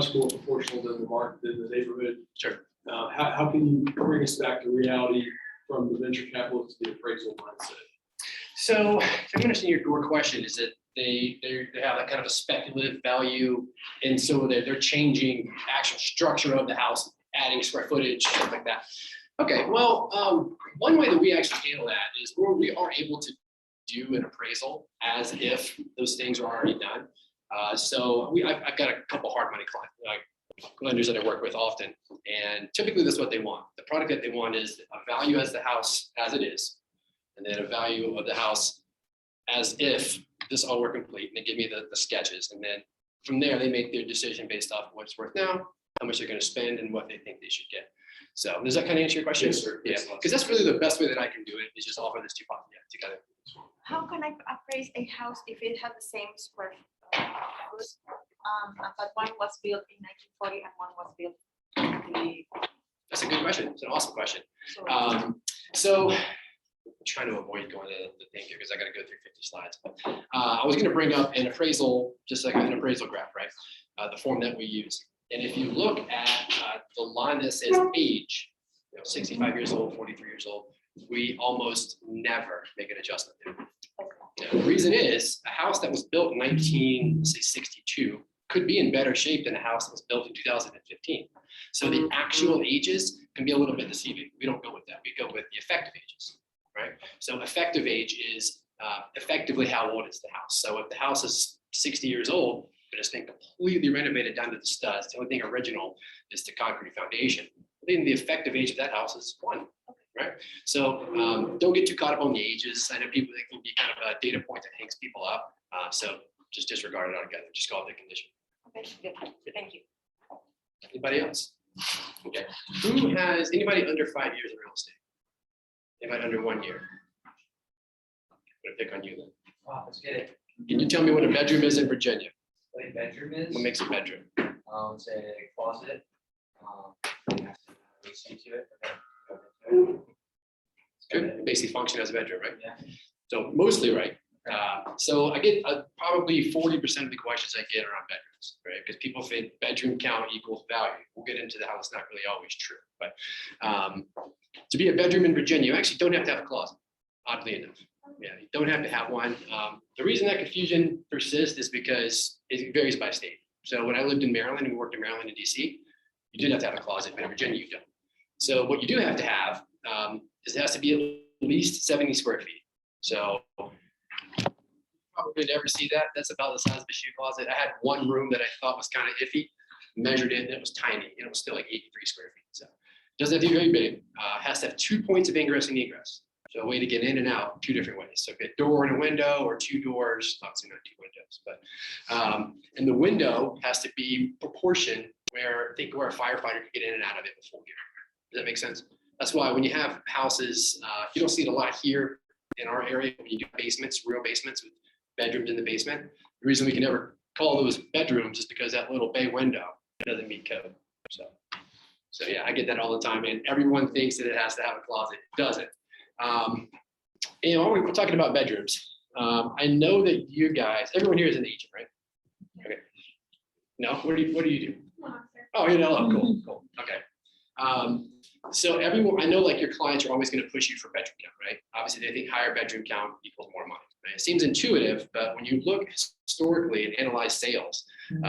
much more proportional than the market, than the neighborhood. Sure. How can you bring us back to reality from the venture capital to the appraisal mindset? So if I understand your question, is that they have that kind of a speculative value, and so they're changing actual structure of the house, adding square footage, stuff like that. Okay, well, one way that we actually handle that is where we are able to do an appraisal as if those things are already done. So I've got a couple hard money lenders that I work with often, and typically that's what they want. The product that they want is a value as the house as it is, and then a value of the house as if this all were complete, and they give me the sketches, and then from there they make their decision based off what it's worth now, how much they're going to spend, and what they think they should get. So does that kind of answer your question? Yes, sir. Yeah, because that's really the best way that I can do it, is just offer this to kind of. How can I appraise a house if it had the same square foot, but one was built in 1940 and one was built in That's a good question. It's an awesome question. the So I'm trying to avoid going to the thing here because I got to go through 50 slides. But I was going to bring up an appraisal, just like an appraisal graph, right? The form that we use. And if you look at the line that says age, 65 years old, 43 years old, we almost never make an adjustment there. Now, the reason is a house that was built in 1962 could be in better shape than a house that was built in 2015. So the actual ages can be a little bit deceiving. We don't go with that. We go with the effective ages, right? So effective age is effectively how old is the house. So if the house is 60 years old, but it's been completely renovated down to the studs, the only thing original is the concrete foundation, then the effective age of that house is 1. Right. So don't get too caught up on the ages. I know people, they can be kind of a data point that hangs people up. So just disregard it altogether. Just call it the condition. Okay, good. Thank you. Anybody else? Okay. Who has anybody under 5 years in real estate? Anybody under 1 year? I'm gonna pick on you then. Wow, let's get it. Can you tell me what a bedroom is in Virginia? What a bedroom is? What makes a bedroom? It's a closet. It has to have AC to it. Good. Basically function as a bedroom, right? Yeah. So mostly right. So I get probably 40% of the questions I get are on bedrooms, right? Because people think bedroom count equals value. We'll get into how it's not really always true. But to be a bedroom in Virginia, you actually don't have to have a closet, oddly enough. Yeah, you don't have to have one. The reason that confusion persists is because it varies by state. So when I lived in Maryland and we worked in Maryland and DC, you did have to have a closet, but in Virginia you don't. So what you do have to have is it has to be at least 70 square feet. So probably never see that. That's about the size of a shoe closet. I had one room that I thought was kind of iffy, measured it, and it was tiny. It was still like 83 square feet. So it doesn't have to be very big. Has to have 2 points of ingress and egress. So a way to get in and out 2 different ways. So a door and a window, or 2 doors, obviously not 2 windows, but and the window has to be proportioned where think where a firefighter could get in and out of it before getting. Does that make sense? That's why when you have houses, you don't see it a lot here in our area when you do basements, real basements with bedrooms in the basement. The reason we can never call those bedrooms is because that little bay window doesn't meet code. So yeah, I get that all the time, and everyone thinks that it has to have a closet. It doesn't. We're talking about bedrooms. I know that you guys, everyone here is an agent, right? Okay. No, what do you do? Oh, you know, cool. Okay. So everyone, I know like your clients are always going to push you for bedroom count, right? Obviously they think higher bedroom count equals more money. Right? It seems intuitive, but when you look historically and analyze sales,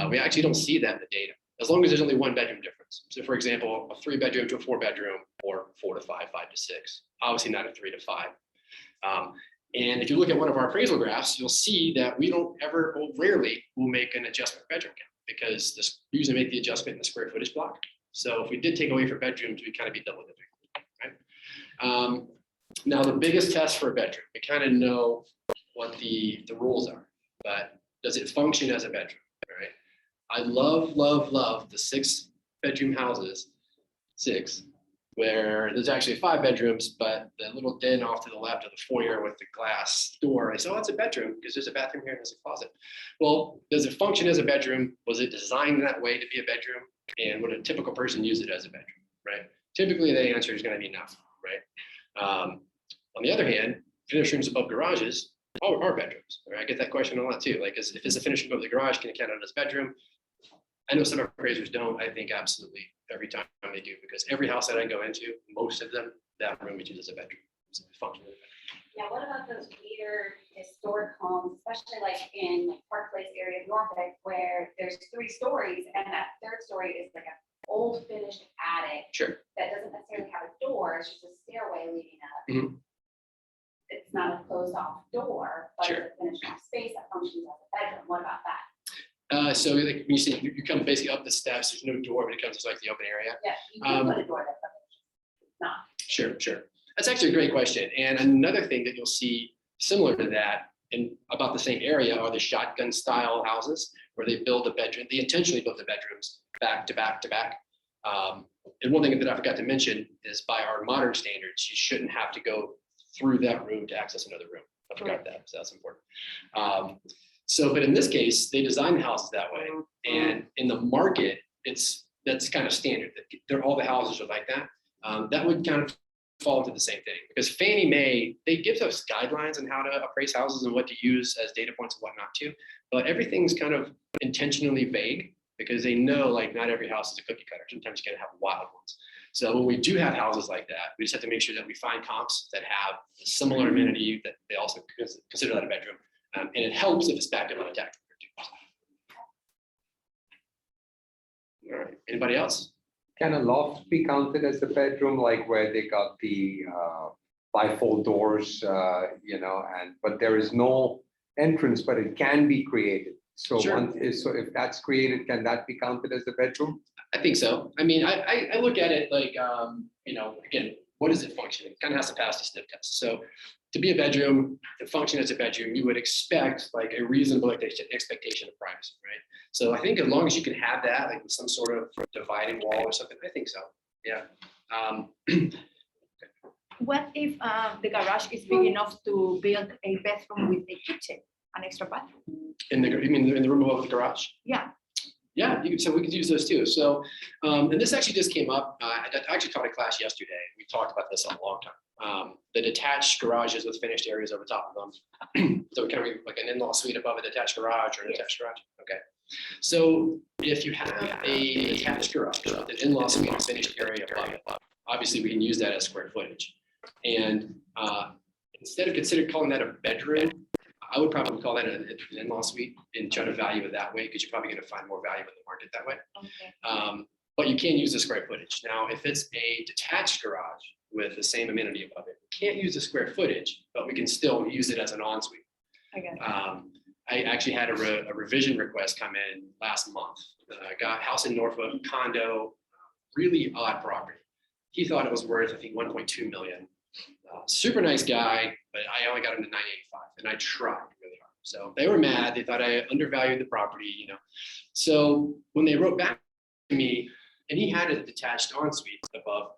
we actually don't see that in the data, as long as there's only 1 bedroom difference. So for example, a 3 bedroom to a 4 bedroom, or 4 to 5, 5 to 6, obviously not a 3 to 5. And if you look at one of our appraisal graphs, you'll see that we don't ever, or rarely will make an adjustment bedroom count, because this usually make the adjustment in the square footage block. So if we did take away for bedrooms, we'd kind of be double dipping, right? Now the biggest test for a bedroom, we kind of know what the rules are, but does it function as a bedroom, right? I love the 6 bedroom houses, 6, where there's actually 5 bedrooms, but the little den off to the left of the foyer with the glass door, I say, oh, it's a bedroom because there's a bathroom here and there's a closet. Well, does it function as a bedroom? Was it designed that way to be a bedroom? And would a typical person use it as a bedroom, right? Typically the answer is going to be no, right? On the other hand, finished rooms above garages are bedrooms, right? I get that question a lot too. Like, if it's a finished room above the garage, can it count as a bedroom? I know some appraisers don't. I think absolutely every time they do, because every house that I go into, most of them, that room is used as a bedroom. It's a function. Yeah, what about those weird historic homes, especially like in Park Place area of Norfolk, where there's 3 stories and that 3rd story is like an old finished attic Sure. that doesn't necessarily have a door, it's just a stairway leading up. Mhm. It's not a closed off door, but Sure. it's a finished off space that functions as a bedroom. What about that? So like when you say you come basically up the steps, there's no door, but it comes to like the open area. Yeah, you can put a door that's not. Sure, sure. That's actually a great question. And another thing that you'll see similar to that in about the same area are the shotgun style houses where they build a bedroom, they intentionally build the bedrooms back to back to back. And one thing that I forgot to mention is by our modern standards, you shouldn't have to go through that room to access another room. I forgot that, so that's important. But in this case, they designed the houses that way. And in the market, that's kind of standard. All the houses are like that. That would kind of fall into the same thing, because Fannie Mae, they give us guidelines on how to appraise houses and what to use as data points and what not to, but everything's kind of intentionally vague because they know like not every house is a cookie cutter. Sometimes you can have wild ones. So when we do have houses like that, we just have to make sure that we find comps that have a similar amenity that they also consider that a bedroom. And it helps if it's backed up on a tax. All right, anybody else? Can a loft be counted as a bedroom, like where they got the bifold doors, but there is no entrance, but it can be created. So Sure. so if that's created, can that be counted as a bedroom? I think so. I mean, I look at it like, again, what is it functioning? It kind of has to pass the sniff test. So to be a bedroom, to function as a bedroom, you would expect like a reasonable expectation of privacy, right? So I think as long as you can have that, like with some sort of dividing wall or something, I think so. Yeah. What if the garage is big enough to build a bedroom with a kitchen, an extra bathroom? You mean in the room above the garage? Yeah. Yeah, so we could use those too. So, and this actually just came up. I actually taught a class yesterday. We talked about this a long time. The detached garages with finished areas over top of them. So kind of like an in-law suite above a detached garage or an attached garage. Okay. So if you have a detached garage with an in-law suite and finished area above it, obviously we can use that as square footage. And instead of calling that a bedroom, I would probably call that an in-law suite and try to value it that way, because you're probably going to find more value in the market that way. Okay. But you can use the square footage. Now, if it's a detached garage with the same amenity above it, we can't use the square footage, but we can still use it as an ensuite. I got it. I actually had a revision request come in last month. I got a house in Norfolk, condo, really odd property. He thought it was worth, I think, 1.2 million. Super nice guy, but I only got him to 985, and I tried really hard. So they were mad. They thought I undervalued the property, So when they wrote back to me, and he had a detached ensuite above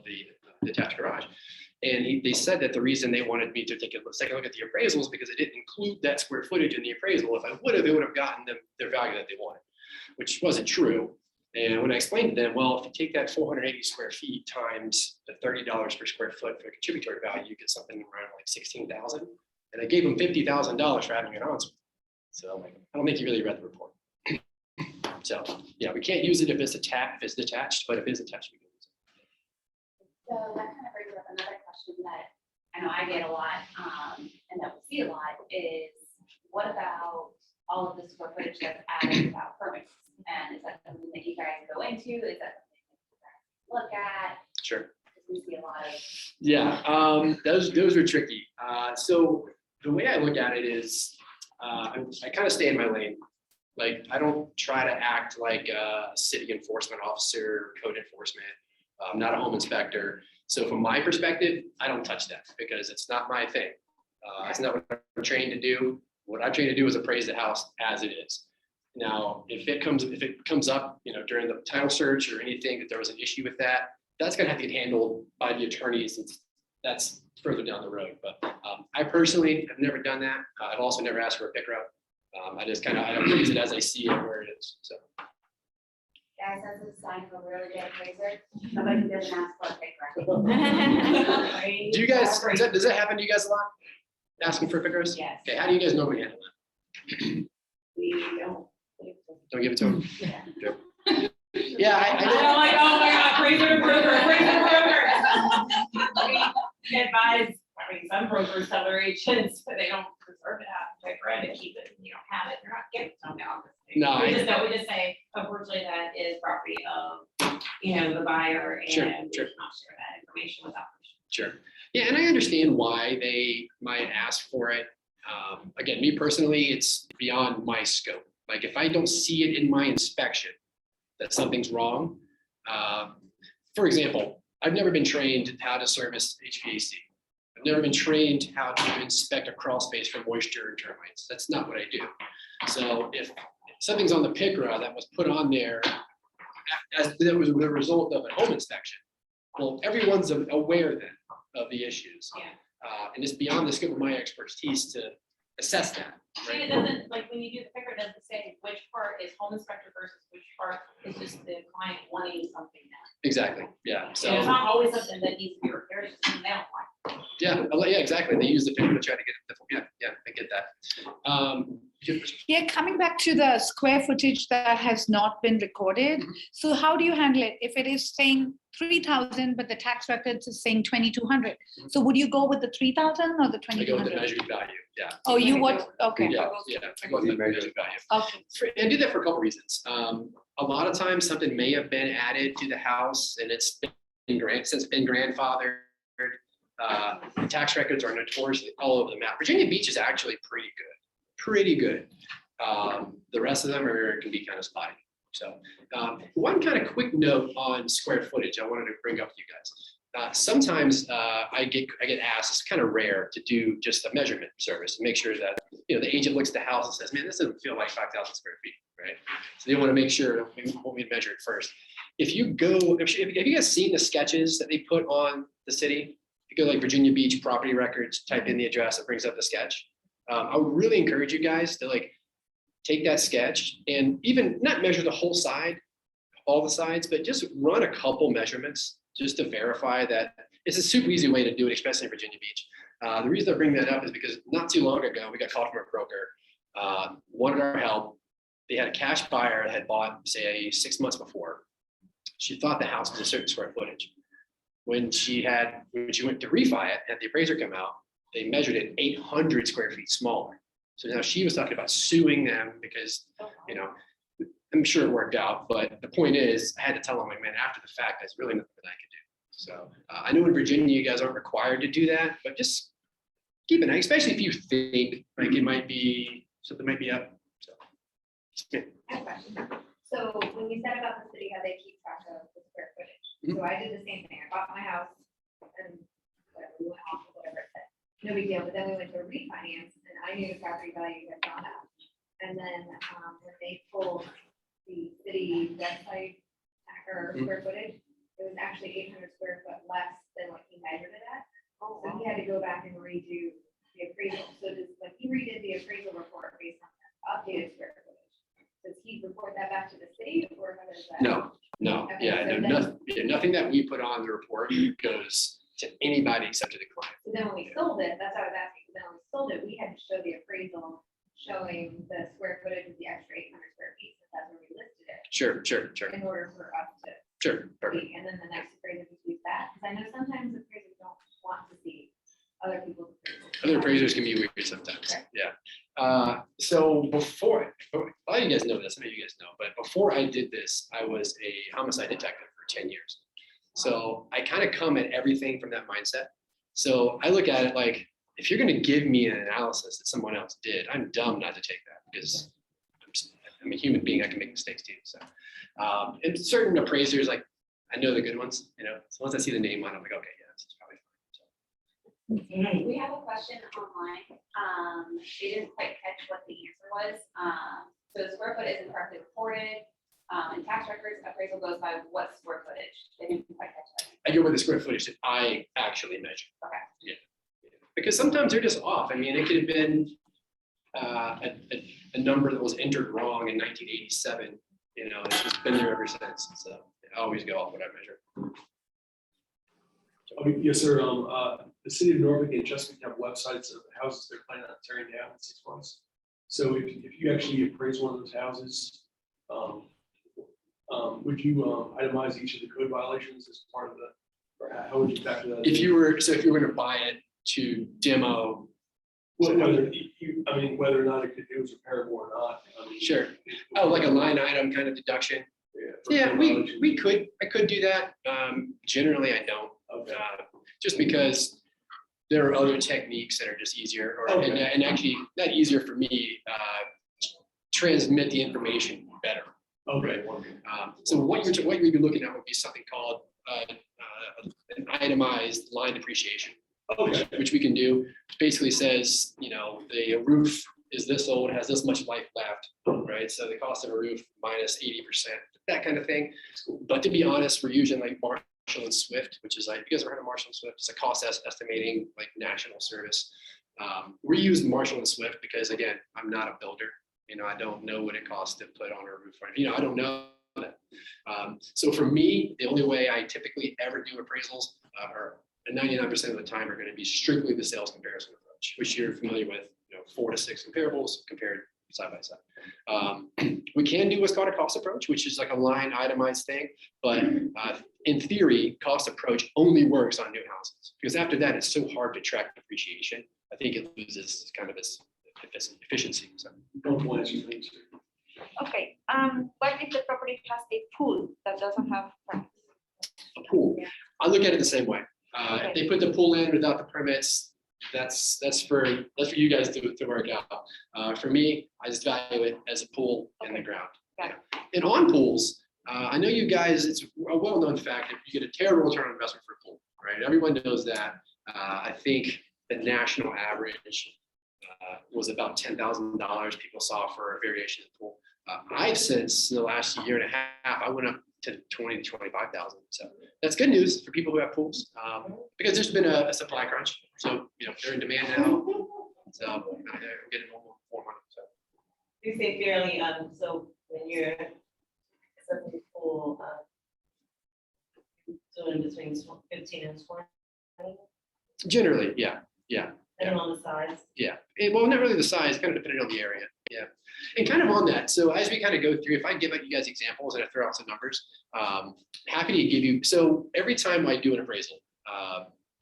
the detached garage, and they said that the reason they wanted me to take a second look at the appraisals because it didn't include that square footage in the appraisal. If I would have, it would have gotten them their value that they wanted, which wasn't true. And when I explained to them, well, if you take that 480 square feet times the $30 per square foot for contributory value, you get something around like 16,000. And I gave them $50,000 for having an ensuite. So I'm like, I don't think you really read the report. So yeah, we can't use it if it's detached, but if it's attached, we can use it. So that kind of brings up another question that I know I get a lot, and that we see a lot is, what about all of the square footage that's added without permits? And is that something that you guys go into? Is that something that you guys look at? Sure. Because we see a lot of. Yeah, those are tricky. So the way I look at it is, I kind of stay in my lane. Like, I don't try to act like a city enforcement officer, code enforcement. I'm not a home inspector. So from my perspective, I don't touch that because it's not my thing. It's not what I'm trained to do. What I'm trained to do is appraise the house as it is. Now, if it comes up, during the title search or anything that there was an issue with that, that's going to have to get handled by the attorneys. That's further down the road. But I personally have never done that. I've also never asked for a picker up. I just I appraise it as I see it where it is. So. Guys, that's a sign of a really good appraiser. Somebody doesn't ask for a picker. Do you guys, does that happen to you guys a lot? Asking for pickers? Yes. Okay, how do you guys normally handle that? We don't. Don't give it to them? Sure. Yeah, I don't like, oh my God, appraiser, broker. We advise, I mean, some brokers tell their agents, but they don't preserve it out, they read it, keep it, you don't have it, you're not giving it to them now. No, We just say, unfortunately, that is property of, the buyer, and we Sure, should sure. not share that information without permission. Sure. Yeah, and I understand why they might ask for it. Again, me personally, it's beyond my scope. Like if I don't see it in my inspection that something's wrong. For example, I've never been trained how to service HVAC. I've never been trained how to inspect a crawl space for moisture and termites. That's not what I do. So if something's on the PICRA that was put on there as that was the result of a home inspection, well, everyone's aware then of the issues. Yeah. And it's beyond the scope of my expertise to assess that. And it doesn't, like, when you do the picker, it doesn't say which part is home inspector versus which part is just the client wanting something now. Exactly, yeah, And it's so, not always something that needs to be repaired, it's just something they don't want. yeah, exactly, they use the PICRA to try to get it, yeah, I get that. Yeah, coming back to the square footage that has not been recorded. So how do you handle it? If it is saying 3,000, but the tax records is saying 2,200. So would you go with the 3,000 or the I go with the 2,200? measured value, yeah, Oh, you would, okay, yeah, I go with the measured value. okay. And I do that for a couple reasons. A lot of times something may have been added to the house and it's been since been grandfathered. The tax records are notoriously all over the map. Virginia Beach is actually pretty good. The rest of them can be kind of spotty. So one kind of quick note on square footage I wanted to bring up to you guys. Sometimes I get asked, it's kind of rare to do just a measurement service to make sure that the agent looks at the house and says, man, this doesn't feel like 5,000 square feet, right? So they want to make sure we measure it first. If you guys seen the sketches that they put on the city, if you go like Virginia Beach property records, type in the address, it brings up the sketch. I would really encourage you guys to take that sketch and even not measure the whole side, all the sides, but just run a couple measurements just to verify that it's a super easy way to do it, especially in Virginia Beach. The reason I bring that up is because not too long ago, we got called from a broker, wanted our help. They had a cash buyer that had bought, say, 6 months before. She thought the house was a certain square footage. When she went to refi it, had the appraiser come out, they measured it 800 square feet smaller. So now she was talking about suing them because, I'm sure it worked out, but the point is, I had to tell them, man, after the fact, there's really nothing that I could do. So I know in Virginia, you guys aren't required to do that, but just keep an eye, especially if you think like it might be, something might be up. So, yeah. I have a question. So when you said about the city, how they keep track of the square footage, so I did the same thing. I bought my house and whatever, we went off or whatever it said. No big deal, but then we went to refinance and I knew the property value had gone up. And then when they pulled the city website or square footage, it was actually 800 square foot less than what he measured it at. So he had to go back and redo the appraisal. So when he redid the appraisal report based on that updated square footage, does he report that back to the city or how does that? No, Okay, yeah, so no, then- nothing that we put on the report goes to anybody except to the client. So then when we sold it, that's what I was asking, so then when we sold it, we had to show the appraisal showing the square footage of the extra 800 square feet, since that's where we listed it, Sure. in order for us to Perfect. see, and then the next appraiser would use that, because I know sometimes appraisers don't want to see other people's appraisals. Other appraisers can be weird sometimes, Okay. yeah. So before, a lot of you guys know this, some of you guys know, but before I did this, I was a homicide detective for 10 years. So I kind of come at everything from that mindset. So I look at it like, if you're gonna give me an analysis that someone else did, I'm dumb not to take that because I'm a human being, I can make mistakes too, so. And certain appraisers, like, I know the good ones, so once I see the name on it, I'm like, okay, yeah, this is probably fine. So. We have a question online. They didn't quite catch what the answer was. So the square foot is incorrectly reported. In tax records, appraisal goes by what square footage? They didn't quite catch that. I go with the square footage that I actually measure. Okay. Yeah. Because sometimes they're just off. I mean, it could have been a number that was entered wrong in 1987, it's just been there ever since. So I always go off what I measure. Yes, sir. The city of Norfolk and Chesapeake have websites of the houses they're planning on tearing down in 6 months. So if you actually appraise one of those houses, Would you itemize each of the code violations as part of the, or how would you factor that? If in? you were, so if you were gonna buy it to demo, Whether you, I mean, whether or not it was repairable or not. I mean, sure. Oh, like a line item kind of deduction. for Yeah, code we violations. I could do that. Generally, I don't, Okay. just because there are other techniques that are just easier, or, Okay. and actually, not easier for me, transmit the information better. Okay, wonderful. So what you'd be looking at would be something called an itemized line depreciation, Okay, which we can do. Which basically says, you know, the roof is this old, has this much life left, right? So the cost of a roof minus 80%, that kind of thing. But to be honest, we're using like Marshall and Swift, which is like, you guys ever heard of Marshall and Swift? It's a cost estimating like national service. We use Marshall and Swift because again, I'm not a builder. You know, I don't know what it costs to put on a roof. You know, I don't know that. So for me, the only way I typically ever do appraisals are 99% of the time are going to be strictly the sales comparison approach, which you're familiar with. You know, 4 to 6 comparables compared side by side. We can do what's called a cost approach, which is like a line itemized thing. But in theory, cost approach only works on new houses because after that, it's so hard to track depreciation. I think it loses kind of its efficiency. So. don't want you think. Okay, what if the property has a pool that doesn't have permits? A pool. I look at it the same way. Okay. If they put the pool in without the permits, that's for you guys to work out. For me, I just value it as a pool in the ground. Got it. And on pools, I know you guys, it's a well-known fact that you get a terrible return on investment for a pool, right? Everyone knows that. I think the national average was about $10,000 people saw for a variation of the pool. I've since the last year and a half, I went up to 20 to 25,000. So that's good news for people who have pools because there's been a supply crunch. So, you know, they're in demand now. So they're getting more money. So You say fairly, so when you're setting the pool, doing between 15 and 20, generally, yeah. depending on the size. Yeah, well, not really the size, kind of depending on the area. Yeah, and kind of on that. So as we kind of go through, if I give you guys examples and I throw out some numbers, happy to give you. So every time I do an appraisal,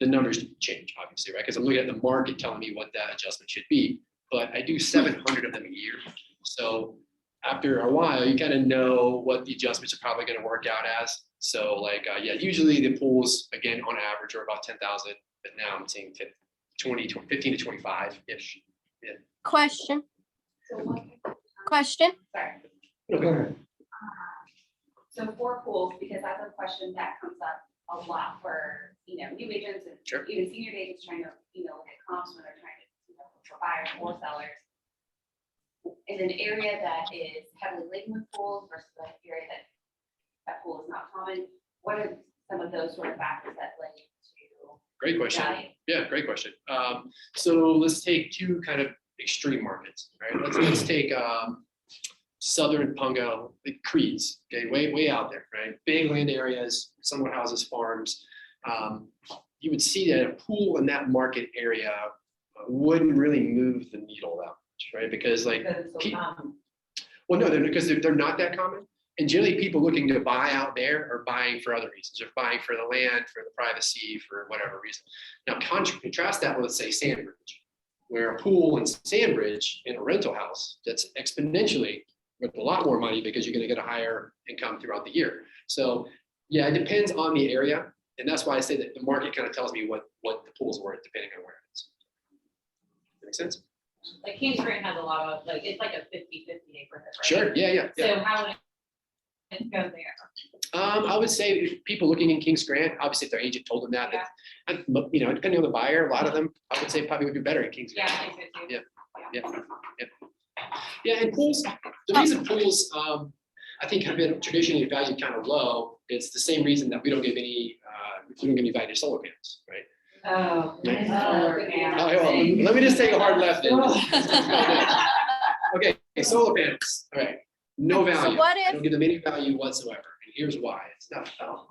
the numbers change, obviously, right? Because I'm looking at the market telling me what that adjustment should be. But I do 700 of them a year. So after a while, you kind of know what the adjustments are probably going to work out as. So like, yeah, usually the pools, again, on average are about 10,000, but now I'm seeing 15 to 25-ish. Yeah. Question, So what, question. sorry. Okay. So for pools, because that's a question that comes up a lot for, you know, new agents and Sure. even senior agents trying to, you know, look at comps when they're trying to, you know, for buyers or sellers. In an area that is heavily laden with pools versus an area that pool is not common, what are some of those sort of factors that play into Great question. value? Yeah, great question. So let's take two kind of extreme markets, right? Let's take Southern Pungo, the Creeds, okay, way out there, right? Big land areas, somewhat houses, farms. You would see that a pool in that market area wouldn't really move the needle that much, right? Because like, Because it's so pe- common. well, no, they're not that common. And generally people looking to buy out there are buying for other reasons. They're buying for the land, for the privacy, for whatever reason. Now contrast that with, let's say, Sandbridge, where a pool in Sandbridge in a rental house, that's exponentially with a lot more money because you're going to get a higher income throughout the year. So yeah, it depends on the area. And that's why I say that the market kind of tells me what the pool's worth depending on where it is. Make sense? Like Kings Grant has a lot of, like, it's like a 50-50 neighborhood, right? Sure. Yeah. So how would it go there? I would say if people looking in Kings Grant, obviously if their agent told them that, and, you know, depending on the buyer, a lot of them, I would say probably would do better in Kings Yeah, Grant. I think so too. Yeah, and pools, the reason pools, I think have been traditionally valued kind of low, it's the same reason that we don't give any value to solar panels, right? Oh. Yeah. Let me just take a hard left then. Okay, solar panels, all right, no So value. what I if- don't give them any value whatsoever, and here's why, it's not. How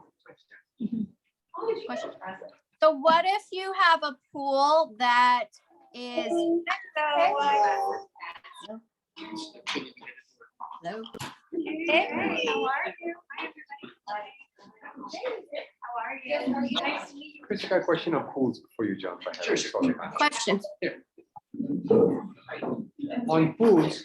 would you Question. express it? So what if you have a pool that is, Hello. Hey, how are you? Hi, everybody. How are you? Nice to meet you. Chris, I got a question on pools for you, John. if I have it. Sure. Question. On pools,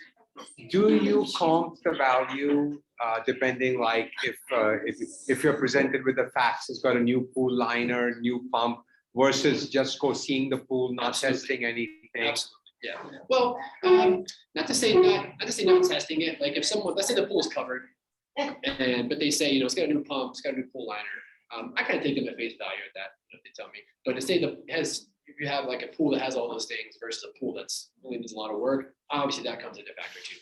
do you comp the value depending like if you're presented with the facts, it's got a new pool liner, new pump versus just go seeing the pool, not Absolutely. testing anything? Absolutely, yeah. Well, not to say not testing it, like if someone, let's say the pool's covered. But they say, it's got a new pump, it's got a new pool liner. I kind of take them at face value at that, if they tell me. But to say if you have like a pool that has all those things versus a pool that's really needs a lot of work, obviously that comes into factor too.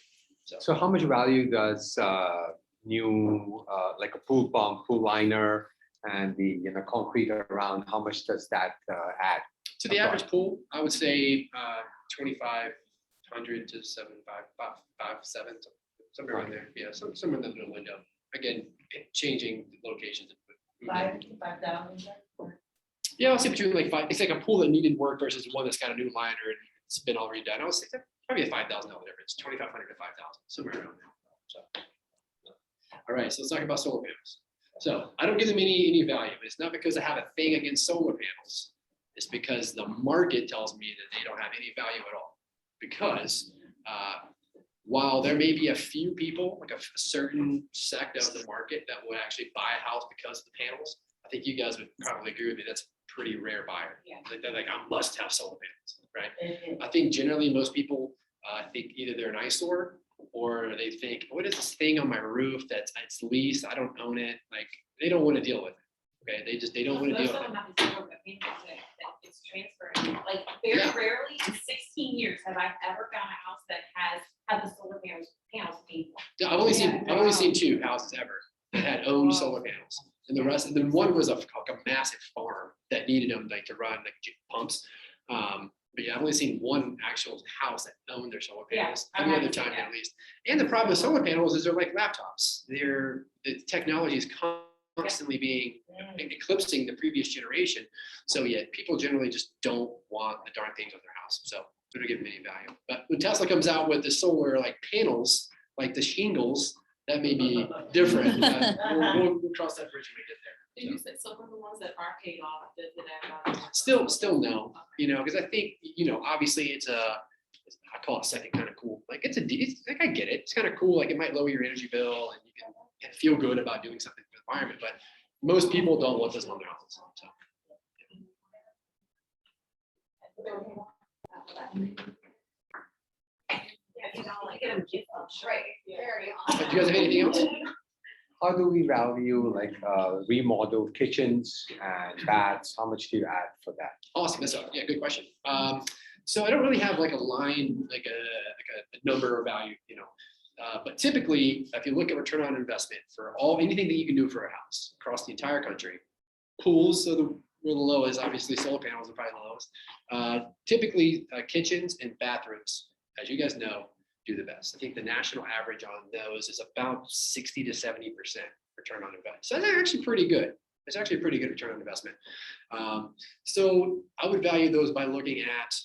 So how much value does new like a pool pump, pool liner, and the concrete around? How much does that add? To the average pool, I would say 2,500 to 7,557, somewhere around there. Yeah, somewhere in the middle window. Again, changing locations. $5,000 to $5,000. Yeah, I'll say between like five. It's like a pool that needed work versus one that's got a new liner and it's been all redone. I would say that's probably a $5,000 difference, 2,500 to 5,000, somewhere around there. So, all right, so let's talk about solar panels. So I don't give them any value, but it's not because I have a thing against solar panels. It's because the market tells me that they don't have any value at all. Because while there may be a few people, like a certain sect of the market that would actually buy a house because of the panels, I think you guys would probably agree with me. That's a pretty rare buyer. Yeah. Like they're like, I must have solar panels, right? I think generally most people think either they're an eyesore or they think, what is this thing on my roof that's it's leased? I don't own it. Like they don't want to deal with it. Okay, they don't want to deal with it. It's transferring, like very Yeah. rarely in 16 years have I ever found a house that has had the solar panels paid for. Yeah, I've only seen 2 houses ever that had owned solar panels, and the rest, and then one was like a massive farm that needed them like to run like pumps. But yeah, I've only seen one actual house that owned their solar Yeah, panels. I've Every other had- time yeah. at least. And the problem with solar panels is they're like laptops. The technology is constantly being eclipsing the previous generation. So yeah, people generally just don't want the darn things on their house. So they don't give them any value. But when Tesla comes out with the solar like panels, like the shingles, that may be different. But we'll cross that bridge when we get there. Did you say some of the ones that are paid off, does it have? Still no, because I think, obviously it's I call it second kind of cool. Like it's like, I get it. It's kind of cool. Like it might lower your energy bill and you can feel good about doing something for the environment, but most people don't want this on their houses. So. Do you guys have anything else? How do we value like remodeled kitchens and baths? How much do you add for that? Awesome. Yeah, good question. So I don't really have like a line, like a number or value, but typically, if you look at return on investment for anything that you can do for a house across the entire country, pools, so the lowest, obviously solar panels are probably the lowest. Typically, kitchens and bathrooms, as you guys know, do the best. I think the national average on those is about 60 to 70% return on investment. So they're actually pretty good. It's actually a pretty good return on investment. So I would value those by looking at,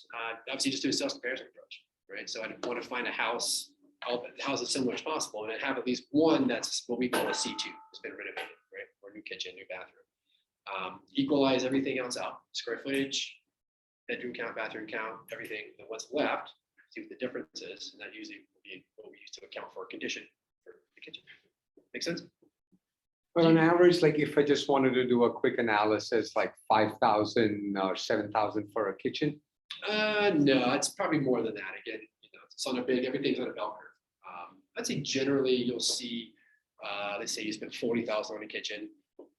obviously just do a sales comparison approach, right? So I'd want to find a house, the house as similar as possible, and I'd have at least one that's what we call a C2, it's been renovated, right? Or new kitchen, new bathroom. Equalize everything else out, square footage, bedroom count, bathroom count, everything, and what's left, see what the difference is, and that usually will be what we use to account for condition for the kitchen. Make sense? But on average, like if I just wanted to do a quick analysis, like 5,000 or 7,000 for a kitchen. No, it's probably more than that. Again, it's on everything's on a bell curve. I'd say generally you'll see, let's say you spend 40,000 on a kitchen.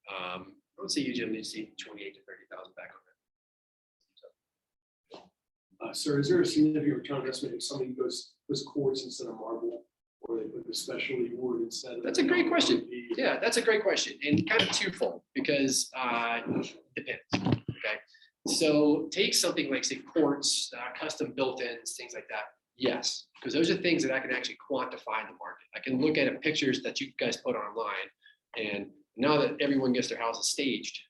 I would say you generally see 28 to 30,000 back on it. Sir, is there a significant return on investment if somebody goes quartz instead of marble, or they put the specialty wood instead of? That's a great question. Yeah, that's a great question, and kind of twofold because depends. Okay, so take something like say quartz, custom built-ins, things like that. Yes, because those are things that I can actually quantify in the market. I can look at pictures that you guys put online, and now that everyone gets their houses staged,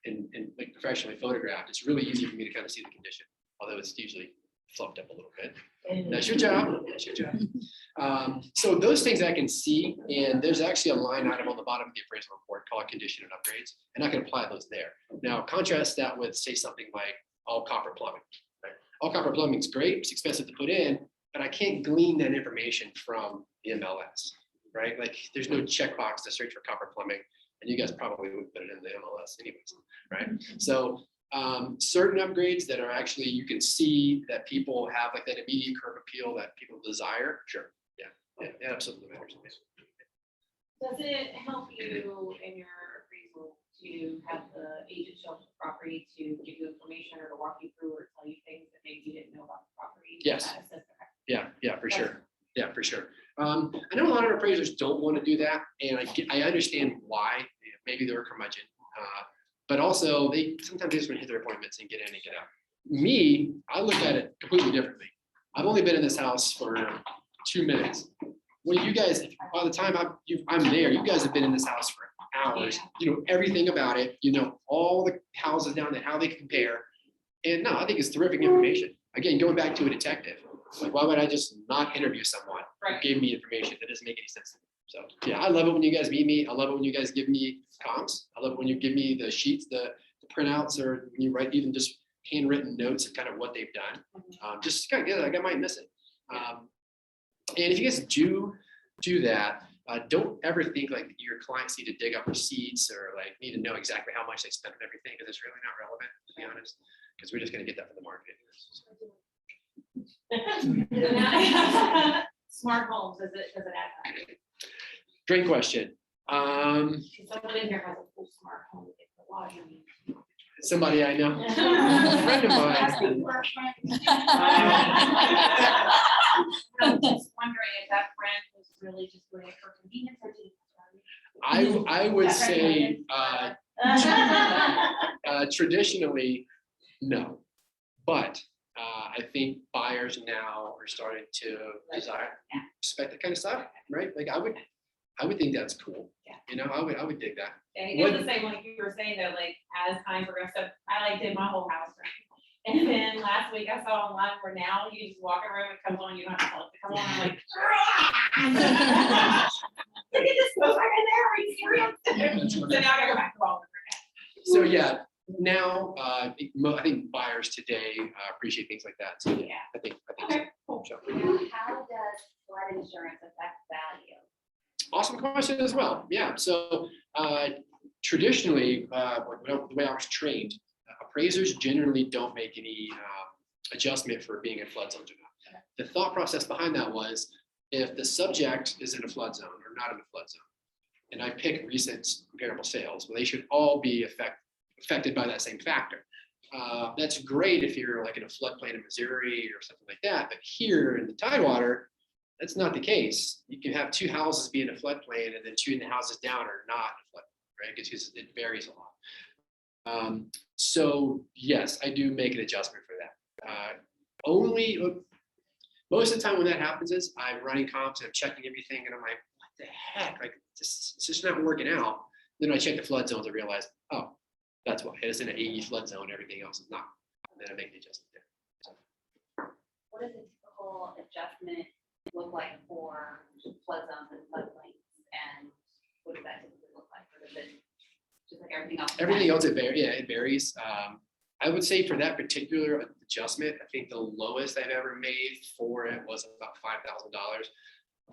and like professionally photographed, it's really easy for me to kind of see the condition. Although it's usually fluffed up a little bit. That's your job. That's your job. So those things I can see, and there's actually a line item on the bottom of the appraisal report called condition and upgrades, and I can apply those there. Now contrast that with, say, something like all copper plumbing. Right? All copper plumbing is great, it's expensive to put in, but I can't glean that information from the MLS, right? Like there's no checkbox to search for copper plumbing, and you guys probably would put it in the MLS anyways, right? So certain upgrades that are actually, you can see that people have like that immediate curb appeal that people desire, sure, yeah, it absolutely matters. Does it help you in your appraisal to have the agent show up to the property to give you information or to walk you through or tell you things that maybe you didn't know about the property? Yes. Yeah, for sure. Yeah, for sure. I know a lot of appraisers don't want to do that, and I understand why. Maybe they're a curmudgeon, but also they sometimes just want to hit their appointments and get in and get out. Me, I look at it completely differently. I've only been in this house for 2 minutes. Well, you guys, by the time I'm there, you guys have been in this house for hours. You know everything about it. You know all the houses down there, how they compare. And no, I think it's terrific information. Again, going back to a detective, like why would I just not interview someone who gave me information that doesn't make any sense to me? So yeah, I love it when you guys meet me. I love it when you guys give me comps. I love it when you give me the sheets, the printouts, or when you write even just handwritten notes of kind of what they've done. Just kind of get like I might miss it. And if you guys do that, don't ever think like your clients need to dig up receipts or like need to know exactly how much they spent on everything, because it's really not relevant, to be honest, because we're just going to get that from the market. Smart homes, does it add that? Great question. Someone in here has a full smart home. It's a lot of money. Somebody I know, a friend of mine. I'm just wondering if that friend was really just doing it for convenience or did it? I would say traditionally, no, but I think buyers now are starting to expect that kind of stuff, right? Like I would think that's cool. You know, I would dig that. And it goes the same, like you were saying though, like as time progressed, so I like did my whole house, right? And then last week I saw online where now you just walk in a room, it comes on, you don't have to tell it to come on. I'm like, look at this goes right in there. Are you serious? So now I gotta go back to all of it. So yeah, now I think buyers today appreciate things like that. So Yeah. I think Okay, cool. so. How does flood insurance affect value? Awesome question as well. Yeah. So traditionally, the way I was trained, appraisers generally don't make any adjustment for being in flood zones or not. The thought process behind that was if the subject is in a flood zone or not in a flood zone, and I pick recent comparable sales, well, they should all be affected by that same factor. That's great if you're like in a floodplain in Missouri or something like that, but here in the Tidewater, that's not the case. You can have 2 houses be in a floodplain and then 2 in the houses down are not in a floodplain, right? Because it varies a lot. So yes, I do make an adjustment for that. Most of the time when that happens is I'm running comps and I'm checking everything and I'm like, what the heck? Like it's just not working out. Then I check the flood zones and realize, oh, that's why it's in an AE flood zone, everything else is not. And then I make the adjustment there. So. What does a typical adjustment look like for flood zones and floodplains? And what does that typically look like? Or is it just like everything else? Everything else, it varies. I would say for that particular adjustment, I think the lowest I've ever made for it was about $5,000.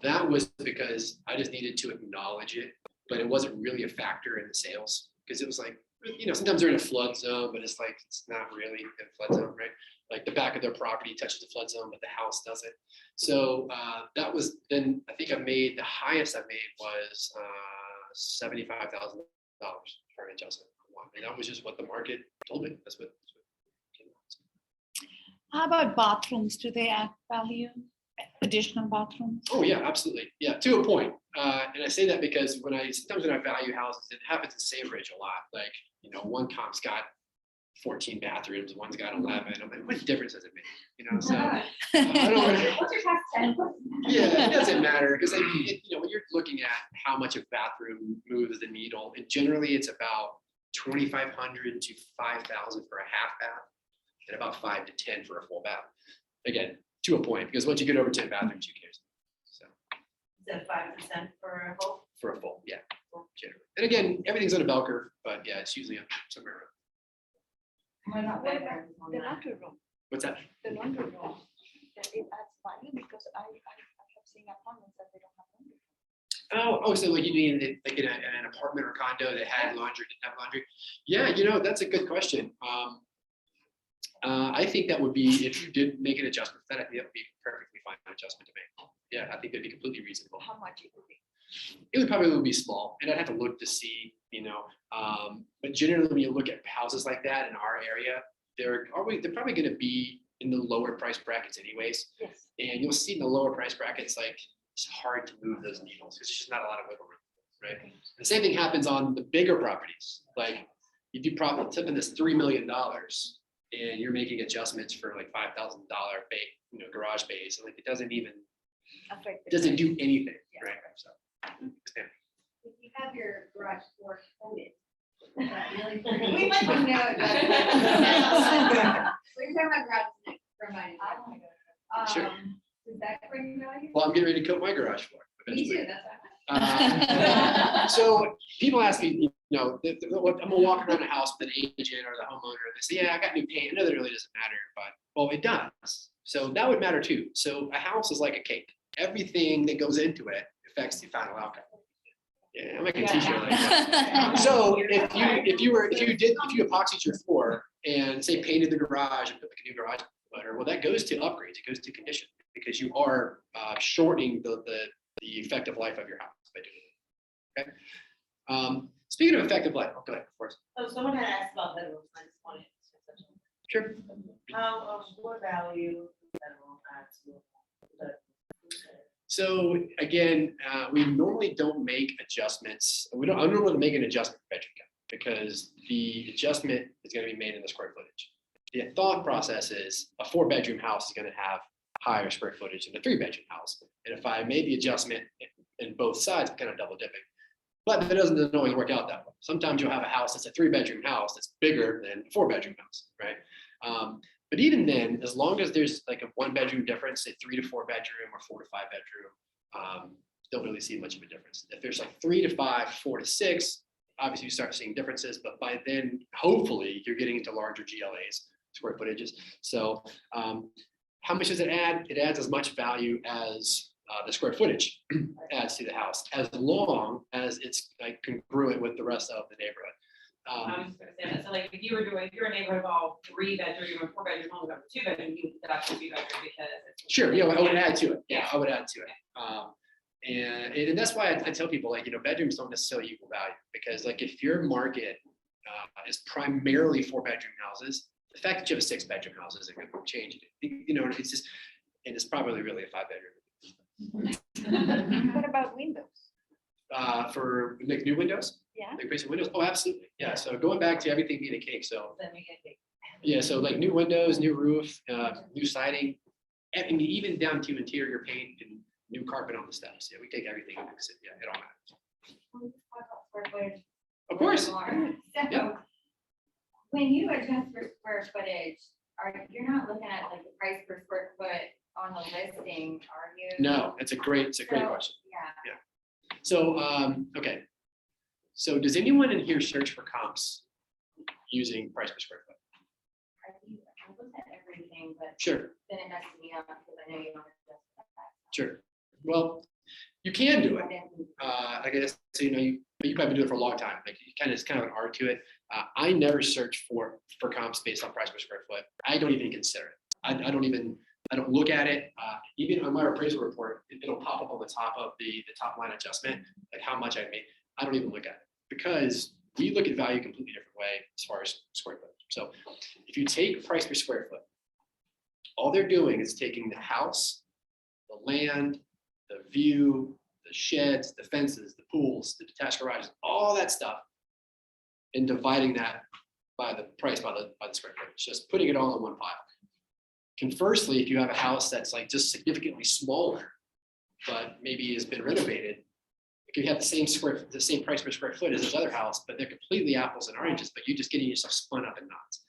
That was because I just needed to acknowledge it, but it wasn't really a factor in the sales because it was like, you know, sometimes they're in a flood zone, but it's like, it's not really a flood zone, right? Like the back of their property touches the flood zone, but the house doesn't. So that was then, I think the highest I made was $75,000 for an adjustment. And that was just what the market told me. That's what came out. How about bathrooms? Do they add value? Additional bathrooms? Oh yeah, absolutely. Yeah, to a point. And I say that because sometimes when I value houses, it happens in Sandridge a lot. Like, you know, one comp's got 14 bathrooms, one's got 11. I'm like, what difference does it make? You know, so I don't. What's your tax 10? Yeah, it doesn't matter because you know when you're looking at how much a bathroom moves the needle, and generally it's about 2,500 to 5,000 for a half bath, and about 5 to 10 for a full bath. again, to a point, because once you get over 10 bathrooms, who cares? So Is that 5% for a whole? for a full, yeah. Generally. And again, everything's on a bell curve, but yeah, it's usually somewhere around. What about What about bedrooms on the that? laundry room? What's that? The laundry room, that it adds value because I have seen apartments that they don't have laundry. Oh, so like you mean like in an apartment or condo that had laundry, didn't have laundry? Yeah, that's a good question. I think that would be, if you did make an adjustment, then I think that would be a perfectly fine adjustment to make. Yeah, I think that'd be completely reasonable. How much it would be? It would probably be small, and I'd have to look to see, but generally when you look at houses like that in our area, they're probably gonna be in the lower price brackets anyways. Yes. And you'll see in the lower price brackets, like, it's hard to move those needles, because there's just not a lot of wiggle room, right? The same thing happens on the bigger properties, like, you do probably something that's $3 million, and you're making adjustments for like $5,000 garage bays, and like, it doesn't even, Affect the doesn't do price. anything, Yeah. right? So, expand. If you have your garage door coated, We we might might know know. that. We're talking about garage next, remind me. Sure. Does that bring value? Well, I'm getting ready to coat my garage floor Me eventually. too, that's what So people ask me, I'm gonna walk around a house with an agent or the homeowner, and they say, yeah, I got new paint. I know that really doesn't matter, but, well, it does. So that would matter too. So a house is like a cake. Everything that goes into it affects the final outcome. Yeah, I'm making a t-shirt like that. So if you epoxied your floor and say painted the garage and put like a new garage letter, well, that goes to upgrades. It goes to condition, because you are shortening the effective life of your house by doing it. Okay. Speaking of effective life, go ahead, of course. Oh, someone had asked about bedrooms, I just wanted to. Sure. What value bedroom add to the? So again, we normally don't make adjustments. I don't normally make an adjustment for bedroom count, because the adjustment is going to be made in the square footage. The thought process is a 4-bedroom house is going to have higher square footage than a 3-bedroom house. And if I made the adjustment in both sides, I'm kind of double dipping. But that doesn't always work out that way. Sometimes you'll have a house that's a 3-bedroom house that's bigger than a 4-bedroom house, right? But even then, as long as there's like a 1-bedroom difference, say 3 to 4 bedroom or 4 to 5 bedroom, don't really see much of a difference. If there's like 3 to 5, 4 to 6, obviously you start seeing differences, but by then, hopefully you're getting into larger GLAs, square footages. So how much does it add? It adds as much value as the square footage adds to the house, as long as it's like congruent with the rest of the neighborhood. I was gonna say that, so like if you're a neighborhood of all 3-bedroom or 4-bedroom homes, or 2-bedroom, you would deduct the 2-bedroom because. It's- Sure, I would add to it. Yeah, I would add to it. And that's why I tell people, like, bedrooms don't necessarily equal value, because like if your market is primarily 4-bedroom houses, the fact that you have a 6-bedroom house isn't going to change it. It's just, and it's probably really a 5-bedroom. What about windows? For like new windows, Yeah. like basic windows. Oh, absolutely. Yeah. So going back to everything being a cake. So Then we get big. yeah. So like new windows, new roof, new siding, I mean, even down to interior paint and new carpet on the steps. Yeah, we take everything and mix it. Yeah, it all matters. Square footage. Of course. So, Yeah. when you adjust for square footage, you're not looking at like the price per square foot on the listing, are you? No, it's a great So, question. Yeah. So, okay. So does anyone in here search for comps using price per square foot? I looked at everything, but Sure, then it messes me up because I know you want to adjust that. sure. Well, you can do it. I guess, so, you probably do it for a long time. Like it's kind of an art to it. I never search for comps based on price per square foot. I don't even consider it. I don't look at it. Even on my appraisal report, it'll pop up on the top of the top line adjustment, like how much I made. I don't even look at it, because we look at value a completely different way as far as square foot. So if you take price per square foot, all they're doing is taking the house, the land, the view, the sheds, the fences, the pools, the detached garages, all that stuff, and dividing that by the price by the square footage, just putting it all in one pile. Conversely, if you have a house that's like just significantly smaller, but maybe has been renovated, it could have the same price per square foot as this other house, but they're completely apples and oranges, but you're just getting yourself spun up in knots.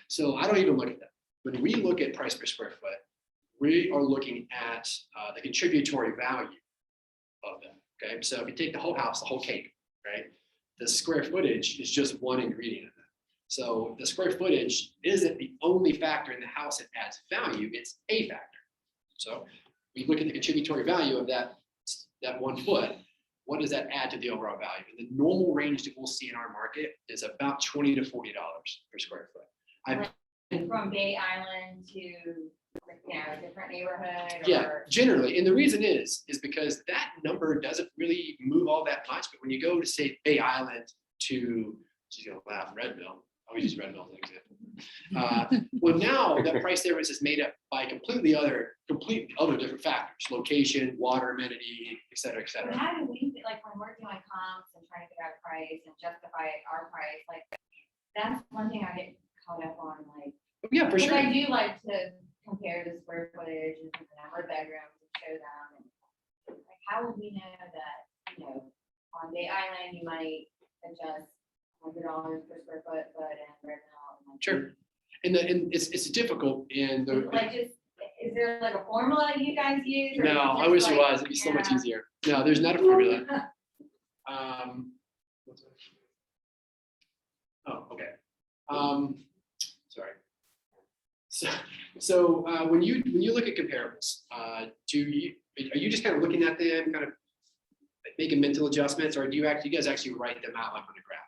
So I don't even look at that. When we look at price per square foot, we are looking at the contributory value of them. Okay, so if you take the whole house, the whole cake, right? The square footage is just one ingredient of that. So the square footage isn't the only factor in the house that adds value, it's a factor. So we look at the contributory value of that 1 foot. What does that add to the overall value? And the normal range that we'll see in our market is about $20 to $40 per square foot. From Bay Island to, a different neighborhood? Yeah, or- generally, and the reason is because that number doesn't really move all that much, but when you go to say Bay Island to, she's gonna laugh, Redville, I always use Redville as an example. Well, now that price difference is made up by completely other different factors, location, water amenity, et cetera, et But cetera. how do we, like, when we're doing comps and trying to figure out price and justify our price, like, that's one thing I get caught up on, like. Yeah, for Because sure. I do like to compare the square footage and the number of bedrooms and show them. And like, how would we know that, on Bay Island, you might adjust $100 per square foot, but in Redmond. Sure. And it's difficult in the. Like, is there like a formula you guys use? or is it No, I just wish it like, was. It'd be so much yeah. easier. No, there's not a formula. Oh, okay. Sorry. So when you look at comparables, are you just kind of looking at them, kind of making mental adjustments, or do you guys actually write them out like on a graph?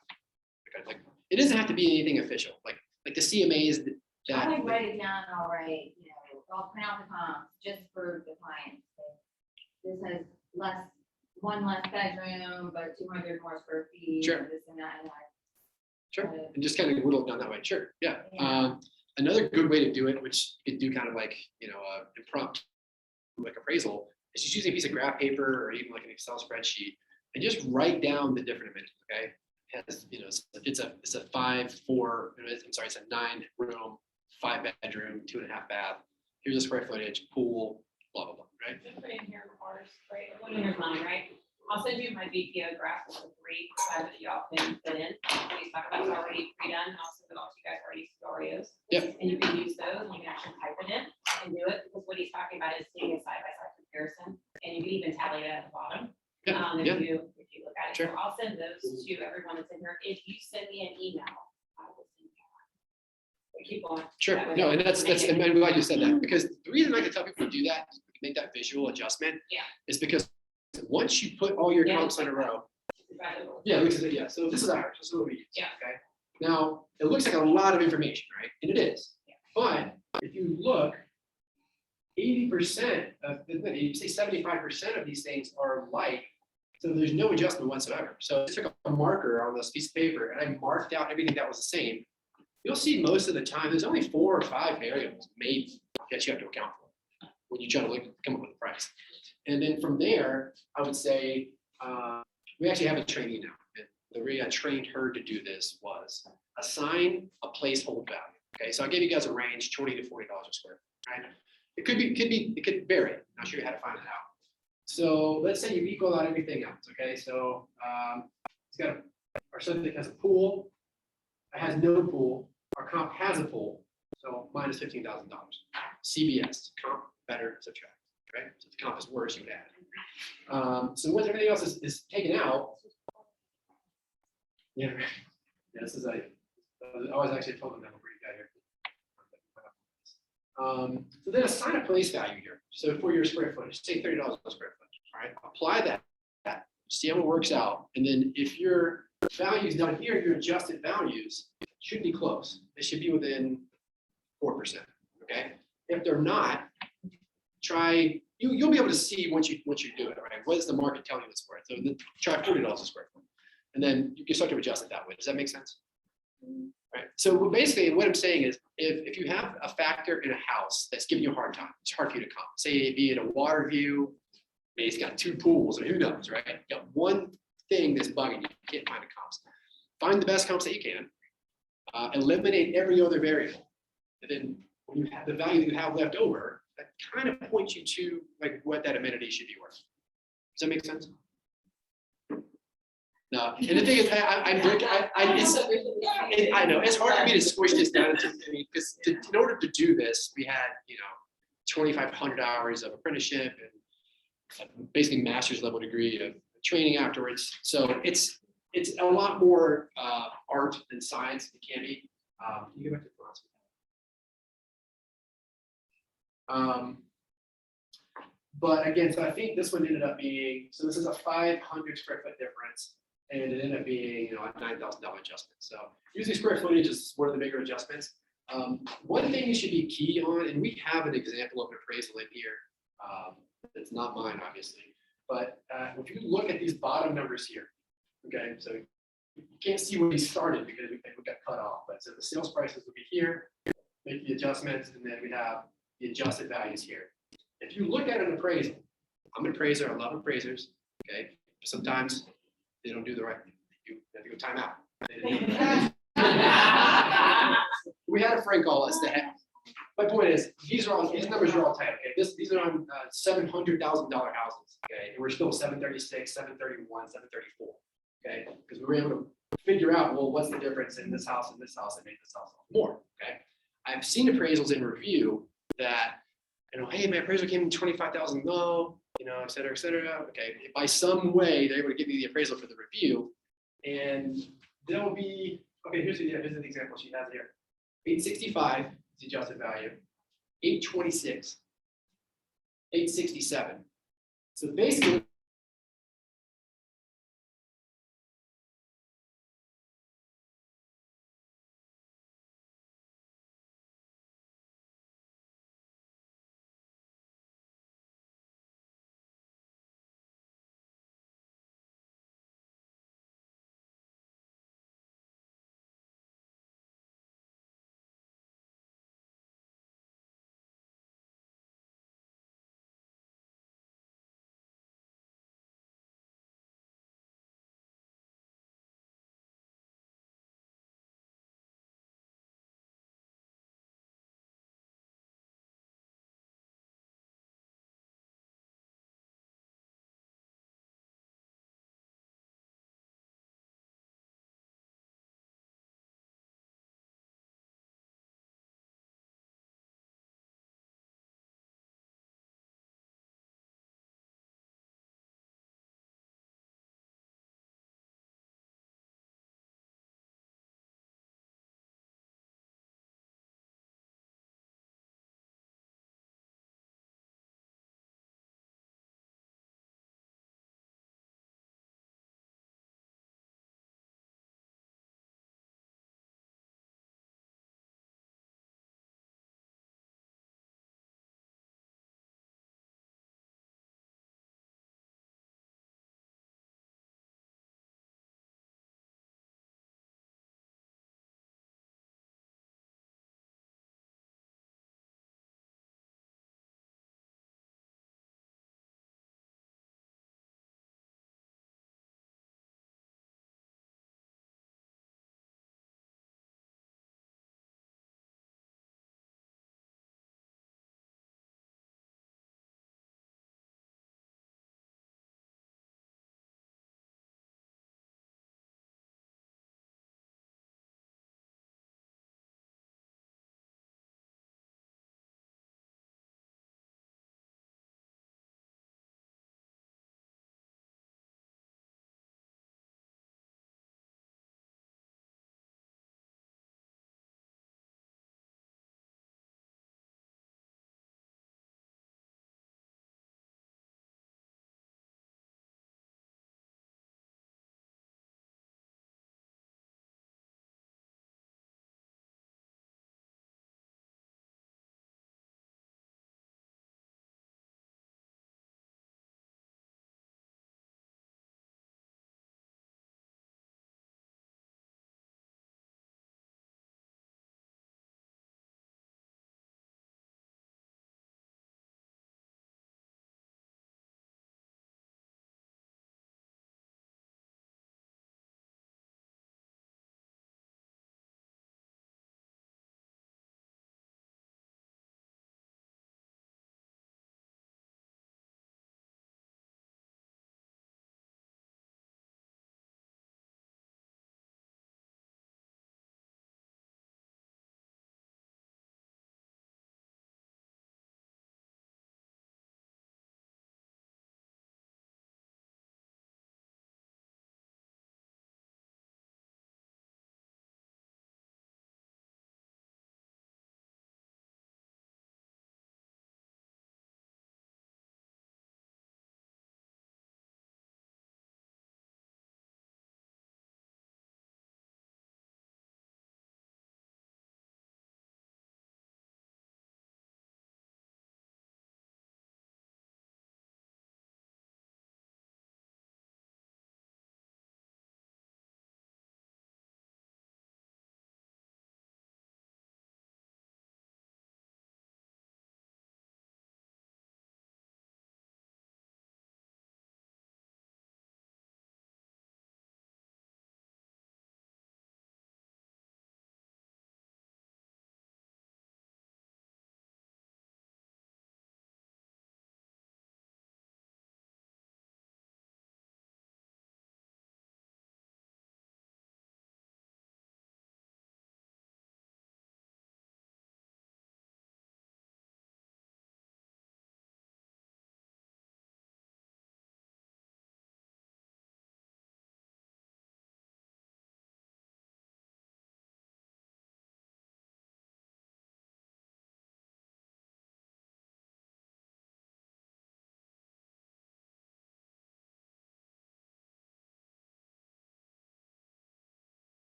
Because like it doesn't have to be anything official, like the CMAs I that. like write it down, all right, I'll print out the comps just for the client. This has one less bedroom, but 200 more square feet. Sure. and This and that, and Sure, and just kind of whittle it down that way. Sure, yeah. Another good way to do it, which you could do kind of like, impromptu, like appraisal, is just using a piece of graph paper or even like an Excel spreadsheet and just write down the different amenities, okay? It's a 9-room, 5-bedroom, 2.5 bath. Here's a square footage, pool, blah, blah, blah, right? Just put in here ours, right? Well, here's mine, right? I'll send you my BPO graph of the 3 that y'all can fit in. Please talk about it's already pre-done. I'll send it all to you guys already scenarios. Yep. And you can use those and you can actually type it in and do it because what he's talking about is seeing a side-by-side comparison. And you can even tally it at the bottom. Yeah, If you look at it. Sure. So I'll send those to everyone that's in here. If you send me an email, I will send you one. But keep going. Sure, no, and and I'm glad you said that, because the reason I can tell people to do that, make that visual adjustment. Yeah. Is because once you put all your Yeah. comps in a row, Exactly. yeah, so this is ours, this is what we use. Yeah. Okay, now, it looks like a lot of information, right? And it is, but if you look, 80% of, you say 75% of these things are alike, so there's no adjustment whatsoever. So I took a marker on this piece of paper and I marked out everything that was the same. You'll see most of the time, there's only 4 or 5 variables maybe that you have to account for when you try to come up with a price. And then from there, I would say, we actually have a trainee now. And the way I trained her to do this was assign a placeholder value. Okay, so I gave you guys a range, $20 to $40 a square foot, right? It could vary. I'm not sure how to find it out. So let's say you equal out everything else. Okay, so it's got our subject has a pool, it has no pool, our comp has a pool, so minus $15,000. CBS, comp, better, subtract. Right? So if the comp is worse, you would add. So once everything else is taken out, yeah, this is I was actually told them that before you got here. So then assign a place value here. So for your square footage, say $30 a square foot. All right, apply that, see how it works out, and then if your values down here, your adjusted values should be close. They should be within 4%. Okay, if they're not, you'll be able to see once you do it, right? What is the market telling you it's worth? So then try $40 a square foot, and then you can start to adjust it that way. Does that make sense? Right. So basically, what I'm saying is, if you have a factor in a house that's giving you a hard time, it's hard for you to comp. Say, be it a water view, maybe it's got 2 pools, or who knows, right? You got one thing that's bugging you. You can't find the comps. Find the best comps that you can. Eliminate every other variable, and then when you have the value that you have left over, that kind of points you to like what that amenity should be worth. Does that make sense? No, and the thing is, I know it's hard for me to squish this down into because in order to do this, we had 2,500 hours of apprenticeship and basically master's level degree of training afterwards. So it's a lot more art than science. It can be. Can you go back to philosophy? But again, so I think this one ended up being, so this is a 500 square foot difference, and it ended up being, a $9,000 adjustment. So usually square footage is one of the bigger adjustments. One thing you should be key on, and we have an example of an appraisal in here. It's not mine, obviously, but if you look at these bottom numbers here, okay, so you can't see where we started because we got cut off, but so the sales prices would be here, make the adjustments, and then we have the adjusted values here. If you look at an appraisal, I'm an appraiser, I love appraisers, okay? Sometimes they don't do the right thing. You have to go time out. We had a friend call us that, my point is, these numbers are all tight, okay? These are on $700,000 houses, okay? And we're still 736, 731, 734, okay? Because we were able to figure out, well, what's the difference in this house and this house that made this house more, okay? I've seen appraisals in review that, hey, my appraisal came in 25,000 low, et cetera, et cetera. Okay, by some way, they're able to give me the appraisal for the review. And there'll be, okay, here's the example she has here. 865 is the adjusted value, 826, 867. So basically,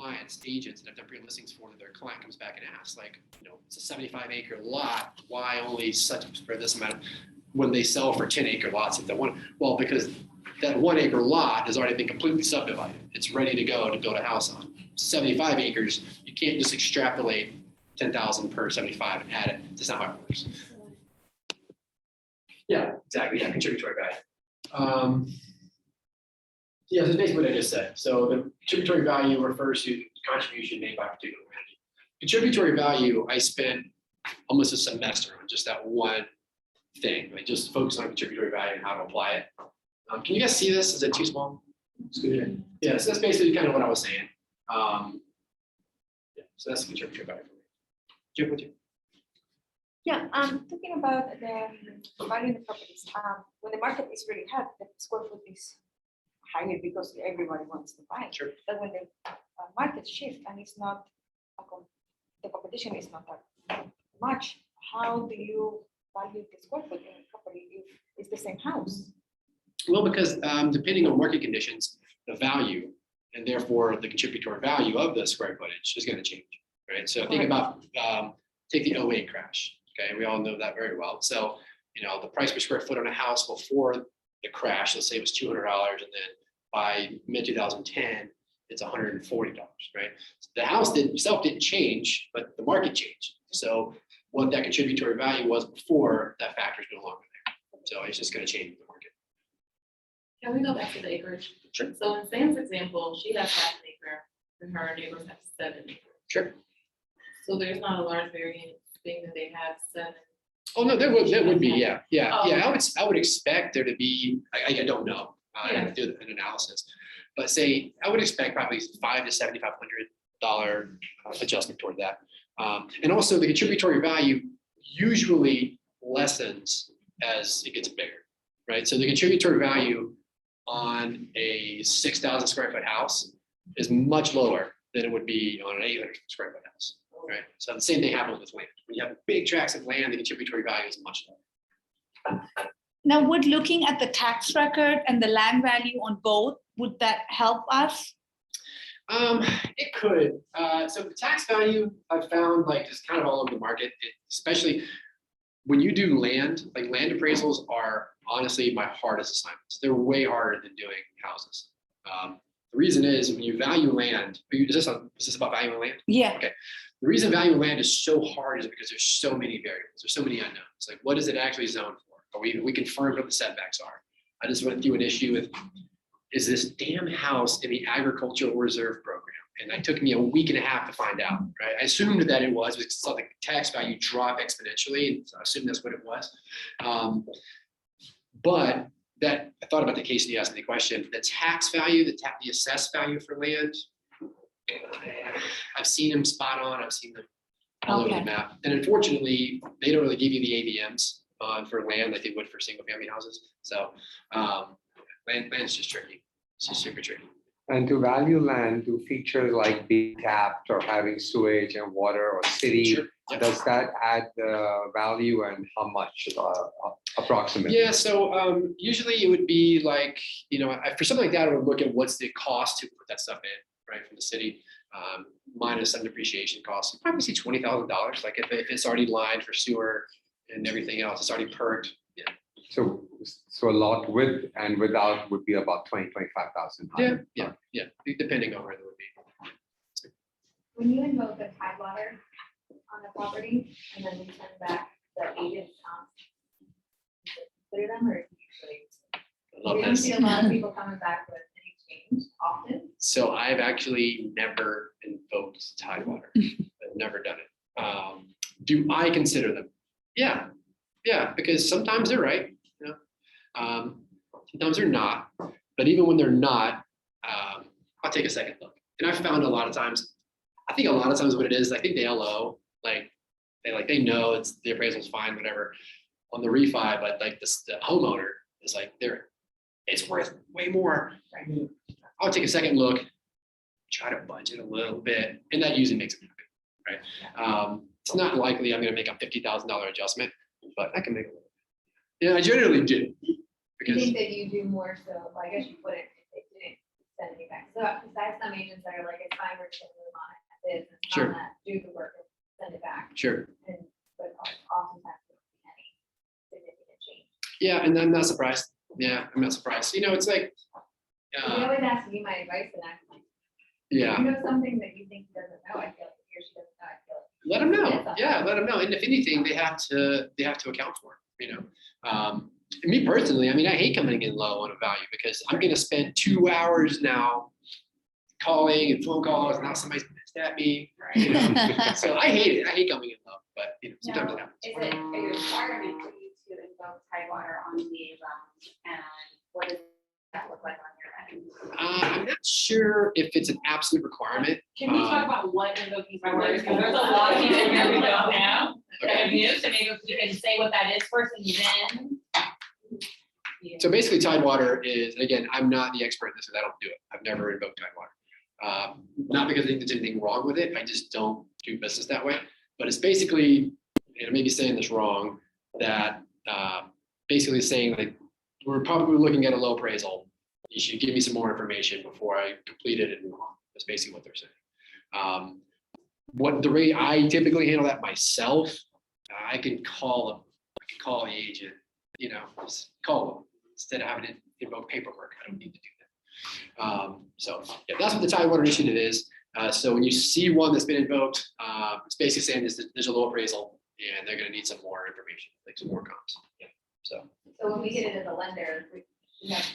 clients, agents that have done pre-listings for, that their client comes back and asks, like, it's a 75-acre lot, why only such for this amount? When they sell for 10-acre lots, if they want, well, because that 1-acre lot has already been completely subdivided. It's ready to build a house on. 75 acres, you can't just extrapolate 10,000 per 75 and add it. That's not how it works. Yeah, exactly. Yeah, contributory value. Yeah, so basically what I just said. So the contributory value refers to the contribution made by a particular entity. Contributory value, I spent almost a semester on just that one thing, like just focus on contributory value and how to apply it. Can you guys see this? Is it too small? It's good. Yeah, so that's basically kind of what I was saying. Yeah, so that's the contributory value. Jim, what you? Yeah, talking about the value in the properties, when the market is really hot, the square foot is higher because everybody wants to buy. Sure. But when the market shift and it's not, the competition is not that much, how do you value the square foot in a property if it's the same house? Well, because depending on market conditions, the value and therefore the contributory value of the square footage is going to change, right? So think about, take the 08 crash. Okay, we all know that very well. So, the price per square foot on a house before the crash, let's say it was $200, and then by mid-2010, it's $140, right? So the house itself didn't change, but the market changed. So what that contributory value was before, that factor is no longer there. So it's just going to change with the market. Can we go back to the acreage? Sure. So in Sam's example, she has 1/2 acre and her neighbors have 7 acres. Sure. So there's not a large variance being that they have 7. Oh, no, there would be, yeah. Oh. I would expect there to be, I don't know, I have to do an analysis, but say, I would expect probably $500 to $7,500 adjustment toward that. And also the contributory value usually lessens as it gets bigger, right? So the contributory value on a 6,000 square foot house is much lower than it would be on an 800 square foot house. Right. So the same thing happens with land. When you have big tracts of land, the contributory value is much lower. Now, would looking at the tax record and the land value on both, would that help us? It could. So the tax value I've found like is kind of all over the market, especially when you do land, like land appraisals are honestly my hardest assignments. They're way harder than doing houses. The reason is when you value land, is this about valuing land? Yeah. Okay. The reason valuing land is so hard is because there's so many variables. There's so many unknowns. Like, what is it actually zoned for? Are we confirmed what the setbacks are? I just went through an issue with, is this damn house in the agricultural reserve program? And it took me a week and a half to find out, right? I assumed that it was because I saw the tax value drop exponentially, and so I assumed that's what it was. But that I thought about the case and you asked me the question, the tax value, the assessed value for land, I've seen them spot on, I've seen them all over the map. And unfortunately, they don't really give you the AVMs for land like they would for single family houses. So land's just tricky. It's just super tricky. And to value land, do features like being tapped or having sewage and water or city, Sure. Yep. does that add value and how much approximately? Yeah, so usually it would be like, for something like that, I would look at what's the cost to put that stuff in, right, from the city, minus some depreciation costs. You'd probably see $20,000, like if it's already lined for sewer and everything else, it's already perked. Yeah. So a lot with and without would be about 20,000, 25,000. Yeah, depending on where it would be. When you invoke the tidewater on the property and then we send back the agent, through them or usually? I love We don't this. see a lot of people coming back with any change often. So I've actually never invoked Tidewater. I've never done it. Do I consider them? Yeah, because sometimes they're right. Sometimes they're not. But even when they're not, I'll take a second look. And I've found a lot of times what it is, I think the LO, they know it's the appraisal's fine, whatever, on the refi, but like the homeowner is like, it's worth way more. I'll take a second look, try to budget a little bit, and that usually makes it happy, right? It's not likely I'm going to make a $50,000 adjustment, but I can make a little. Yeah, I generally do. You think that you do more so, well, I guess you put it, if they didn't sending it back. So besides some agents that are like, it's fine, we're just gonna move on it, it's Sure. on that, do the work and send it back. Sure. And, but oftentimes there won't be any significant change. Yeah, and I'm not surprised. Yeah, I'm not surprised. You know, it's like, They always ask me my advice and I'm like, yeah, you know something that you think he doesn't know, I feel like he or she doesn't know, I feel like. let them know. Yes, Yeah, let them know. And if anything, they have to account for it, you know. Me personally, I mean, I hate coming in low on a value because I'm gonna spend 2 hours now calling and phone calls, and now somebody's pissed at me. You know? So I hate it. I hate coming in low, but you know, sometimes it happens. Is it a requirement for you to invoke Tidewater on the and what does that look like on your end? I'm not sure if it's an absolute requirement. Can we talk about what invoking Tidewater is? Because there's a lot of people here who don't know. That have used, so maybe if you can say what that is first and then. So basically Tidewater is, and again, I'm not the expert in this, and I don't do it. I've never invoked Tidewater. Not because I think there's anything wrong with it. I just don't do business that way. But it's basically, and I may be saying this wrong, that basically saying like, we're probably looking at a low appraisal. You should give me some more information before I complete it and move on. That's basically what they're saying. What the way I typically handle that myself, I can call the agent, you know, just call them instead of having to invoke paperwork. I don't need to do that. So yeah, that's what the Tidewater initiative is. So when you see one that's been invoked, it's basically saying there's a low appraisal and they're going to need some more information, like some more comps. Yeah. So when we get it as a lender, we have.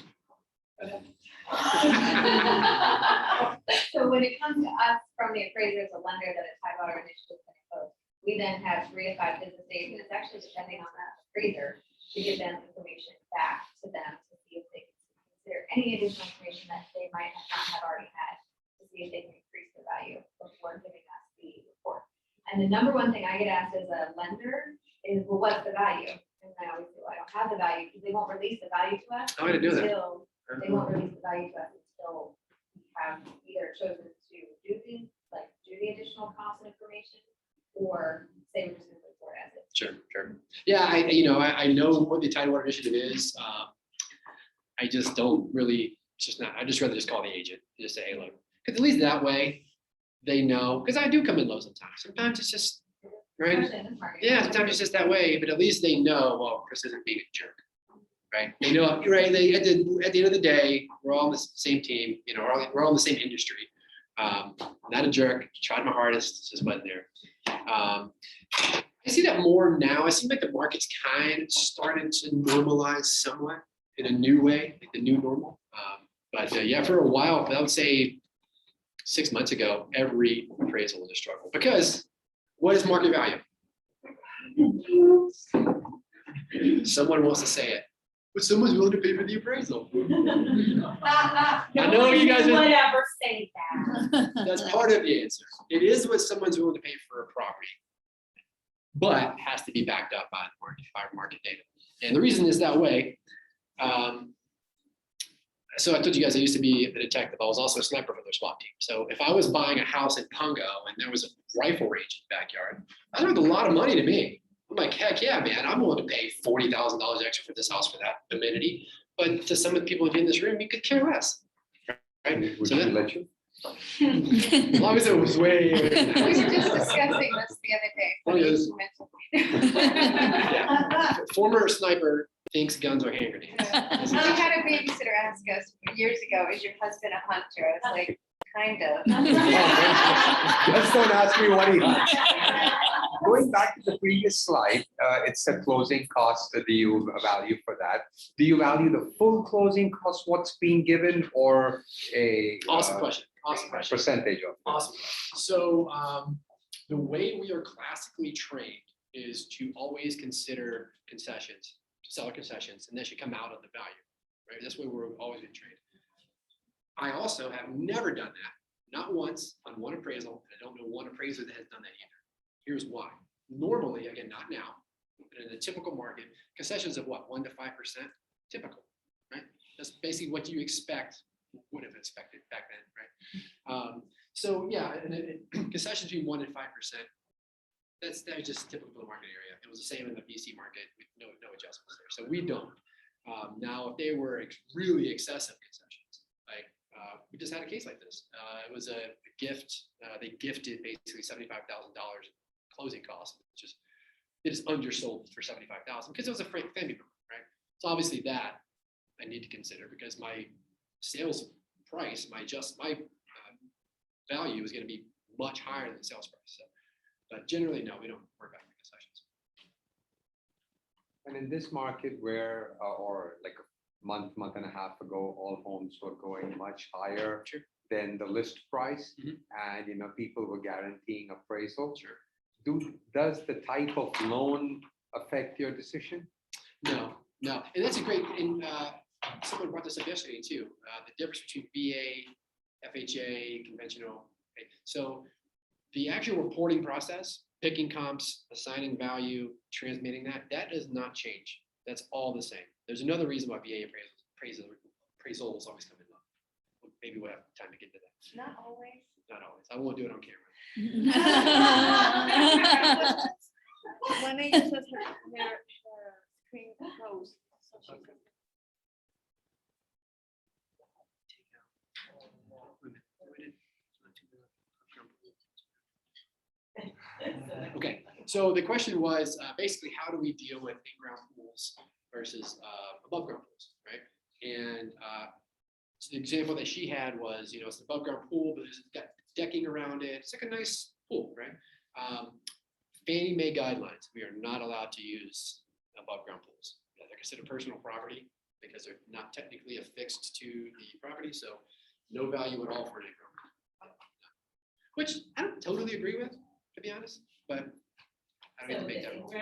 So when it comes to us from the appraiser as a lender that a Tidewater initiative is imposed, we then have 3 to 5 business days, and it's actually depending on that appraiser to give them information back to them to see if they can consider any additional information that they might not have already had to see if they can increase the value before giving us the report. And the number one thing I get asked as a lender is, well, what's the value? And I always say, well, I don't have the value because they won't release the value to us. I'm going to do that. until They won't release the value to us until we have either chosen to do the additional cost and information, or say we're just going to put it as it. Sure. Yeah, I know what the Tidewater initiative is. I just don't really, it's just not, I just rather just call the agent, and just say, hey, look, because at least that way they know, because I do come in low sometimes. Sometimes it's just, right? Especially in this market. Yeah, sometimes it's just that way, but at least they know, well, Chris isn't being a jerk, right? They know, right? They, at the end of the day, we're all on the same team, you know, we're all in the same industry. Not a jerk, tried my hardest, it's just wasn't there. I see that more now. It seems like the market's kind of started to normalize somewhat in a new way, like the new normal. But yeah, for a while, I would say 6 months ago, every appraisal was a struggle because what is market value? Someone wants to say it, but someone's willing to pay for the appraisal. I know you guys would are, ever say that. that's part of the answer. It is what someone's willing to pay for a property, but has to be backed up by market data. And the reason is that way. So I told you guys I used to be a detective. I was also a sniper for their SWAT team. So if I was buying a house in Pungo and there was a rifle range in the backyard, that was worth a lot of money to me. I'm like, heck yeah, man, I'm willing to pay $40,000 extra for this house for that amenity. But to some of the people in this room, you could care less. Right? Would So you then, let you? as long as it was way. We were just discussing this the other day. Oh, yes. You mentioned. Yeah. Former sniper thinks guns are hand grenades. We had a babysitter ask us years ago, is your husband a hunter? I was like, kind of. Just don't ask me what he likes. Going back to the previous slide, it's a closing cost. Do you value for that? Do you value the full closing cost, what's being given, or a Awesome question. Awesome question. percentage of? Awesome. So the way we are classically trained is to always consider concessions, seller concessions, and that should come out of the value, right? That's where we're always been trained. I also have never done that, not once on one appraisal. I don't know one appraiser that has done that either. Here's why. Normally, again, not now, but in a typical market, concessions of what, 1 to 5%, typical, right? That's basically what you would have expected back then, right? So yeah, and concessions between 1 and 5%. That's just typical of the market area. It was the same in the BC market with no adjustments there. So we don't. Now, if they were really excessive concessions, like we just had a case like this. It was a gift. They gifted basically $75,000 closing costs. It is undersold for $75,000 because it was a family member, right? So obviously that I need to consider because my sales price, my value is going to be much higher than the sales price. So, but generally, no, we don't work out concessions. And in this market where, or like a month and a half ago, all homes were going much higher Sure. than the list price, Mhm. and people were guaranteeing appraisal. Sure. Does the type of loan affect your decision? No, and that's a great. And someone brought this up yesterday too. The difference between VA, FHA, conventional. Okay. So the actual reporting process, picking comps, assigning value, transmitting that does not change. That's all the same. There's another reason why VA appraisals always come in low. Maybe we'll have time to get to that. Not always. Not always. I won't do it on camera. When I use her screen closed. So she can- Okay, so the question was basically how do we deal with in-ground pools versus above ground pools, right? And so the example that she had was, it's an above ground pool, but it's got decking around it. It's like a nice pool, right? Fannie Mae guidelines, we are not allowed to use above ground pools. They're considered personal property because they're not technically affixed to the property, so no value at all for an in-ground. Which I don't totally agree with, to be honest, but I don't need to make that rule.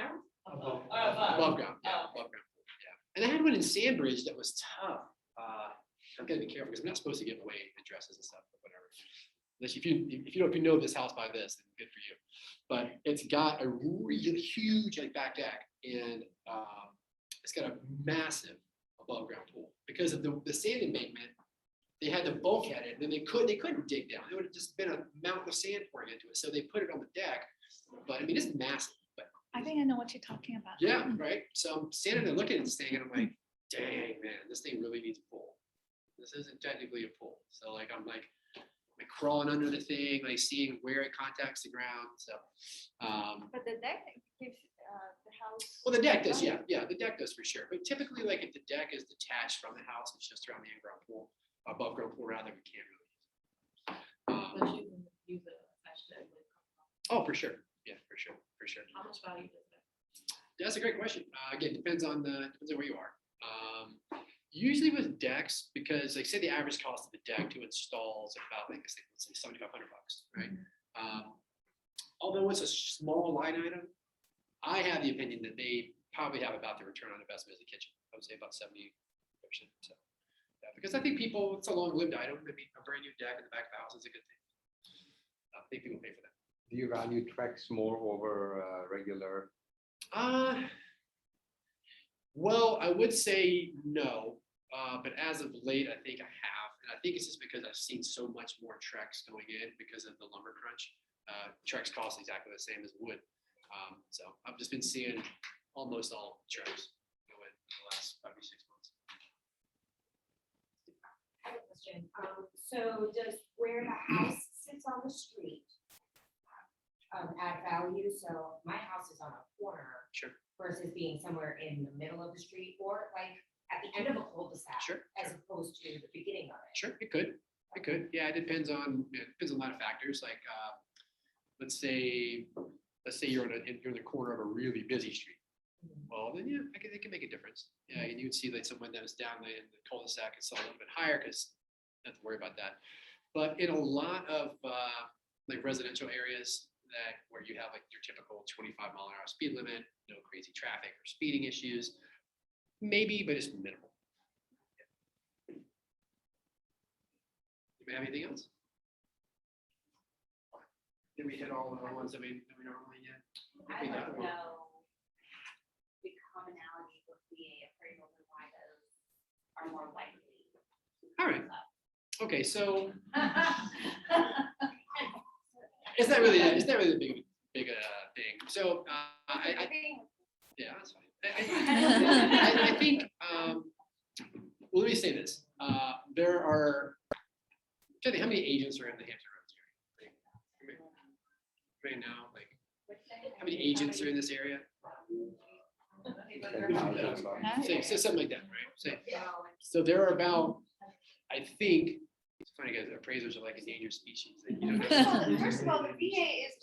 Above. Above ground, yeah, above ground, yeah. And I had one in Sandbridge that was tough. I'm gonna be careful because I'm not supposed to give away addresses and stuff, but whatever. Unless if you know this house by this, then good for you. But it's got a really huge like back deck, and it's got a massive above ground pool because of the sand embankment. They had the bulkhead it, and then they couldn't dig down. It would have just been a mountain of sand pouring into it. So they put it on the deck. But I mean, it's massive. But I think I know what you're talking about. yeah, right. So I'm standing there looking at this thing, and I'm like, dang man, this thing really needs a pool. This isn't technically a pool. So like I'm crawling under the thing, like seeing where it contacts the ground. So But the deck gives the house. well, the deck does, yeah, the deck does for sure. But typically, like if the deck is detached from the house, it's just around the in-ground pool, above ground pool rather, we can't really use it. Oh, for sure. Yeah, for sure. How much value does that? That's a great question. Again, depends on where you are. Usually with decks, because like say the average cost of the deck to install is about like let's say $7,500, right? Although it's a small line item, I have the opinion that they probably have about the return on investment as a kitchen. I would say about 70%. So, yeah, because I think it's a long-lived item. I mean, a brand new deck in the back of the house is a good thing. I think people pay for that. Do you value Trex more over regular? Well, I would say no, but as of late, I think I have, and I think it's just because I've seen so much more Trex going in because of the lumber crunch. Trex costs exactly the same as wood, so I've just been seeing almost all Trex go in the last 5 or 6 months. I have a question. So does where the house sits on the street add value? So my house is on a corner. Sure. Versus being somewhere in the middle of the street or like at the end of a cul-de-sac. Sure, As opposed to the beginning of it. Sure, it could. Yeah, it depends on a lot of factors. Like, let's say you're in the corner of a really busy street. Well, then yeah, it can make a difference. Yeah, and you would see like someone that is down in the cul-de-sac is a little bit higher because you don't have to worry about that. But in a lot of like residential areas where you have like your typical 25-mile-an-hour speed limit, no crazy traffic or speeding issues, maybe, but it's minimal. Yeah. Do we have anything else? Did we hit all the ones that we normally get? I don't know the commonality with VA appraisals and why those are more likely. All right. Okay, so it's not really a big thing. So yeah, that's fine. I think well, let me say this. There are many agents are in the Hampton Roads area? Right now, like, how many agents are in this area? Say something like that, right? So there are about, I think, it's funny guys, appraisers are like endangered species. That you don't know. First of all, the VA is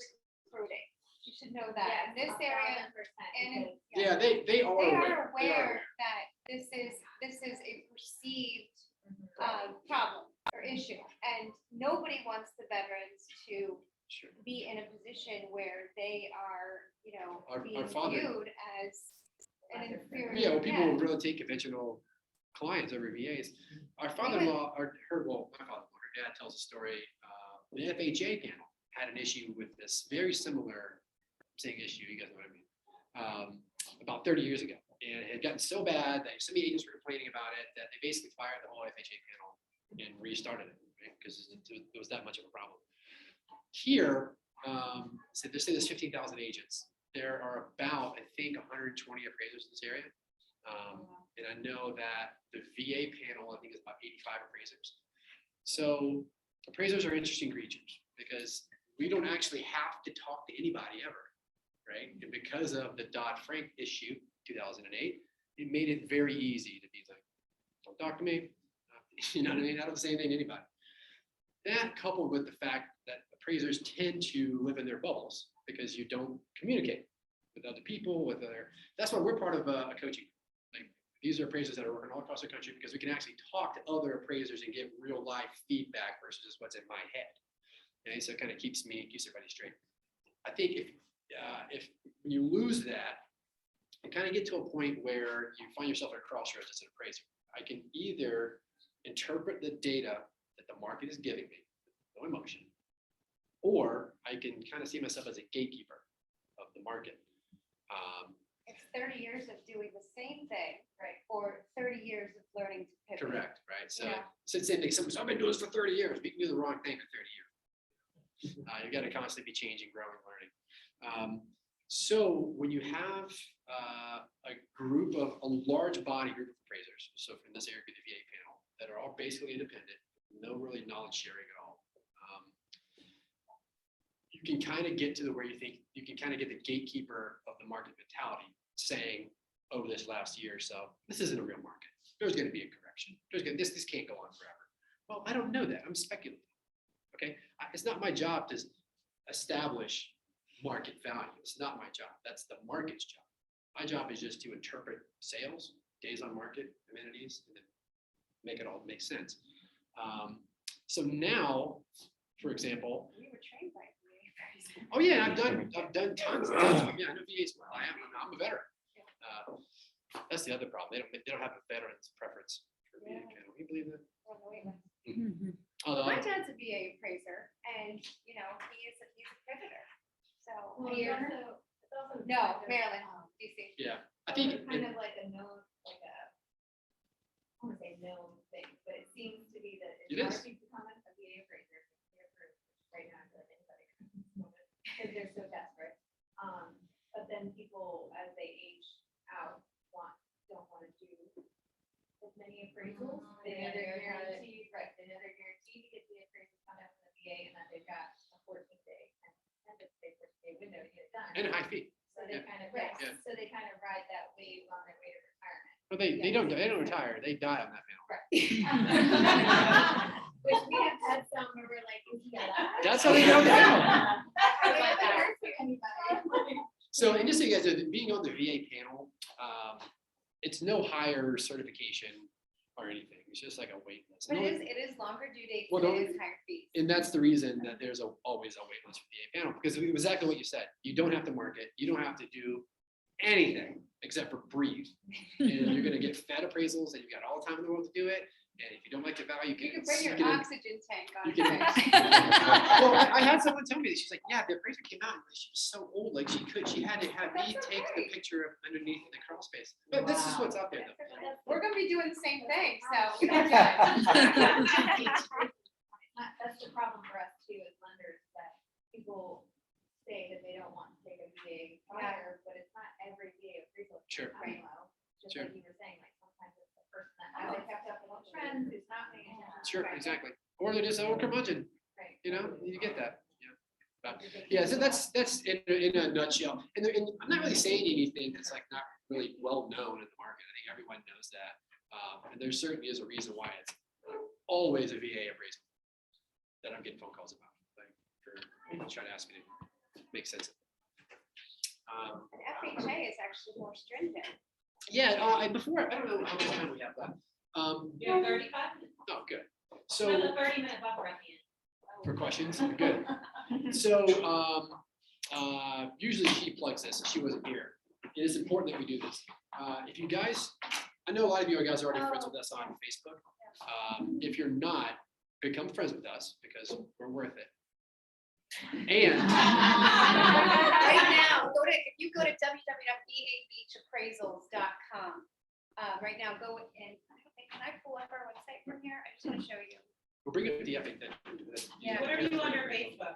recruiting. You should know that in this area. And in- Yeah, they are They aware. are aware that this is a perceived problem or issue. And nobody wants the veterans to Sure. be in a position where they are, Our being father- viewed as an inferior. Yeah, well, people will really take conventional clients over VAs. Our father-in-law, my father-in-law, her dad tells a story. The FHA panel had an issue with this very similar same issue, you guys know what I mean, about 30 years ago. And it had gotten so bad that so many agents were complaining about it that they basically fired the whole FHA panel and restarted it, right? Because it was that much of a problem. Here, so they say there's 15,000 agents. There are about, I think, 120 appraisers in this area. And I know that the VA panel, I think, is about 85 appraisers. So appraisers are interesting creatures because we don't actually have to talk to anybody ever, right? And because of the Dodd-Frank issue, 2008, it made it very easy to be like, don't talk to me. You know what I mean? I don't say anything to anybody. That coupled with the fact that appraisers tend to live in their bubbles because you don't communicate with other people, that's why we're part of a coaching. Like, these are appraisers that are working all across the country because we can actually talk to other appraisers and get real life feedback versus just what's in my head. Okay, so it kind of keeps everybody straight. I think if you lose that, you kind of get to a point where you find yourself at a crossroads as an appraiser. I can either interpret the data that the market is giving me, no emotion, or I can kind of see myself as a gatekeeper of the market. It's 30 years of doing the same thing, right? Or 30 years of learning to pivot. Correct, right? So Yeah. it's the same thing. Someone says, I've been doing this for 30 years. We can do the wrong thing for 30 years. You got to constantly be changing, growing, learning. So when you have a large body group of appraisers, so from this area, the VA panel, that are all basically independent, no really knowledge sharing at all, you can kind of get to where you think you can kind of get the gatekeeper of the market mentality saying over this last year or so, this isn't a real market. There's going to be a correction. This can't go on forever. Well, I don't know that. I'm speculating. Okay, it's not my job to establish market value. It's not my job. That's the market's job. My job is just to interpret sales, days on market, amenities, and then make it all make sense. So now, for example, We were trained by VA appraisers. oh yeah, I've done tons. Yeah, I know VAs well. I'm a veteran. That's the other problem. They don't have a veteran's preference for VA panel. Can you believe that? On the wait list. Although, My dad's a VA appraiser and, he's a pivoter. So. Well, he- it's also No, Maryland, DC. yeah, I think kind of like a known, I want to say known thing, but it seems to be that It it's hard is. to become a VA appraiser. Right now, I feel like anybody can, because they're so desperate. But then people, as they age out, don't want to do as many appraisals. They know they're guaranteed, right, they know they're guaranteed to get the appraisal come out from the VA, and that they've got a 14-day window to get it done. and a high fee. So they Yeah. kind of, Yeah. so they kind of ride that wave on their way to retirement. But they don't retire. They die on that panel. Which we have had some where we're like, is he alive? That's how they go down. I haven't heard from anybody. So, and just so you guys know, being on the VA panel, it's no higher certification or anything. It's just like a wait list. But it is longer due dates, Well, and don't- it is higher fees. And that's the reason that there's always a wait list for the VA panel, because it was exactly what you said. You don't have to market, you don't have to do anything except for breathe. And you're gonna get fed appraisals and you've got all the time in the world to do it. And if you don't like the value, You can bring your oxygen tank on. you can- site. Well, I had someone tell me that she's like, yeah, the appraiser came out, and she was so old, like she had to have me take the picture of underneath the crawl space. But this is what's out there though. We're gonna be doing the same thing, so. That's the problem for us too, as lenders, that people say that they don't want to take a VA hire, but it's not every VA appraisal. Sure. Right, low. Just Sure. like you were saying, like sometimes it's the person that hasn't kept up with the trends, who's not paying attention. Sure, Right. exactly. or they're just over curmudgeon, you know, you get that, yeah. But, yeah, so that's in a nutshell, and I'm not really saying anything that's like not really well known in the market, I think everyone knows that. And there certainly is a reason why it's always a VA appraisal that I'm getting phone calls about, like, for people trying to ask me to make sense of it. And FHA is actually more stringent. Yeah, before, I don't know how much time we have left. You have 35 minutes. Oh, good. We have So a 30-minute buffer at the end. for questions, good. So usually she plugs this, she wasn't here. It is important that we do this. If you guys, I know a lot of you guys are already friends with us on Facebook. If you're not, become friends with us because we're worth it. And Right now, if you go to www.vabeachappraisals.com, right now, go and, can I pull up our website from here? I just want to show you. we'll bring it to the epic then. Yeah. What are you on your Facebook?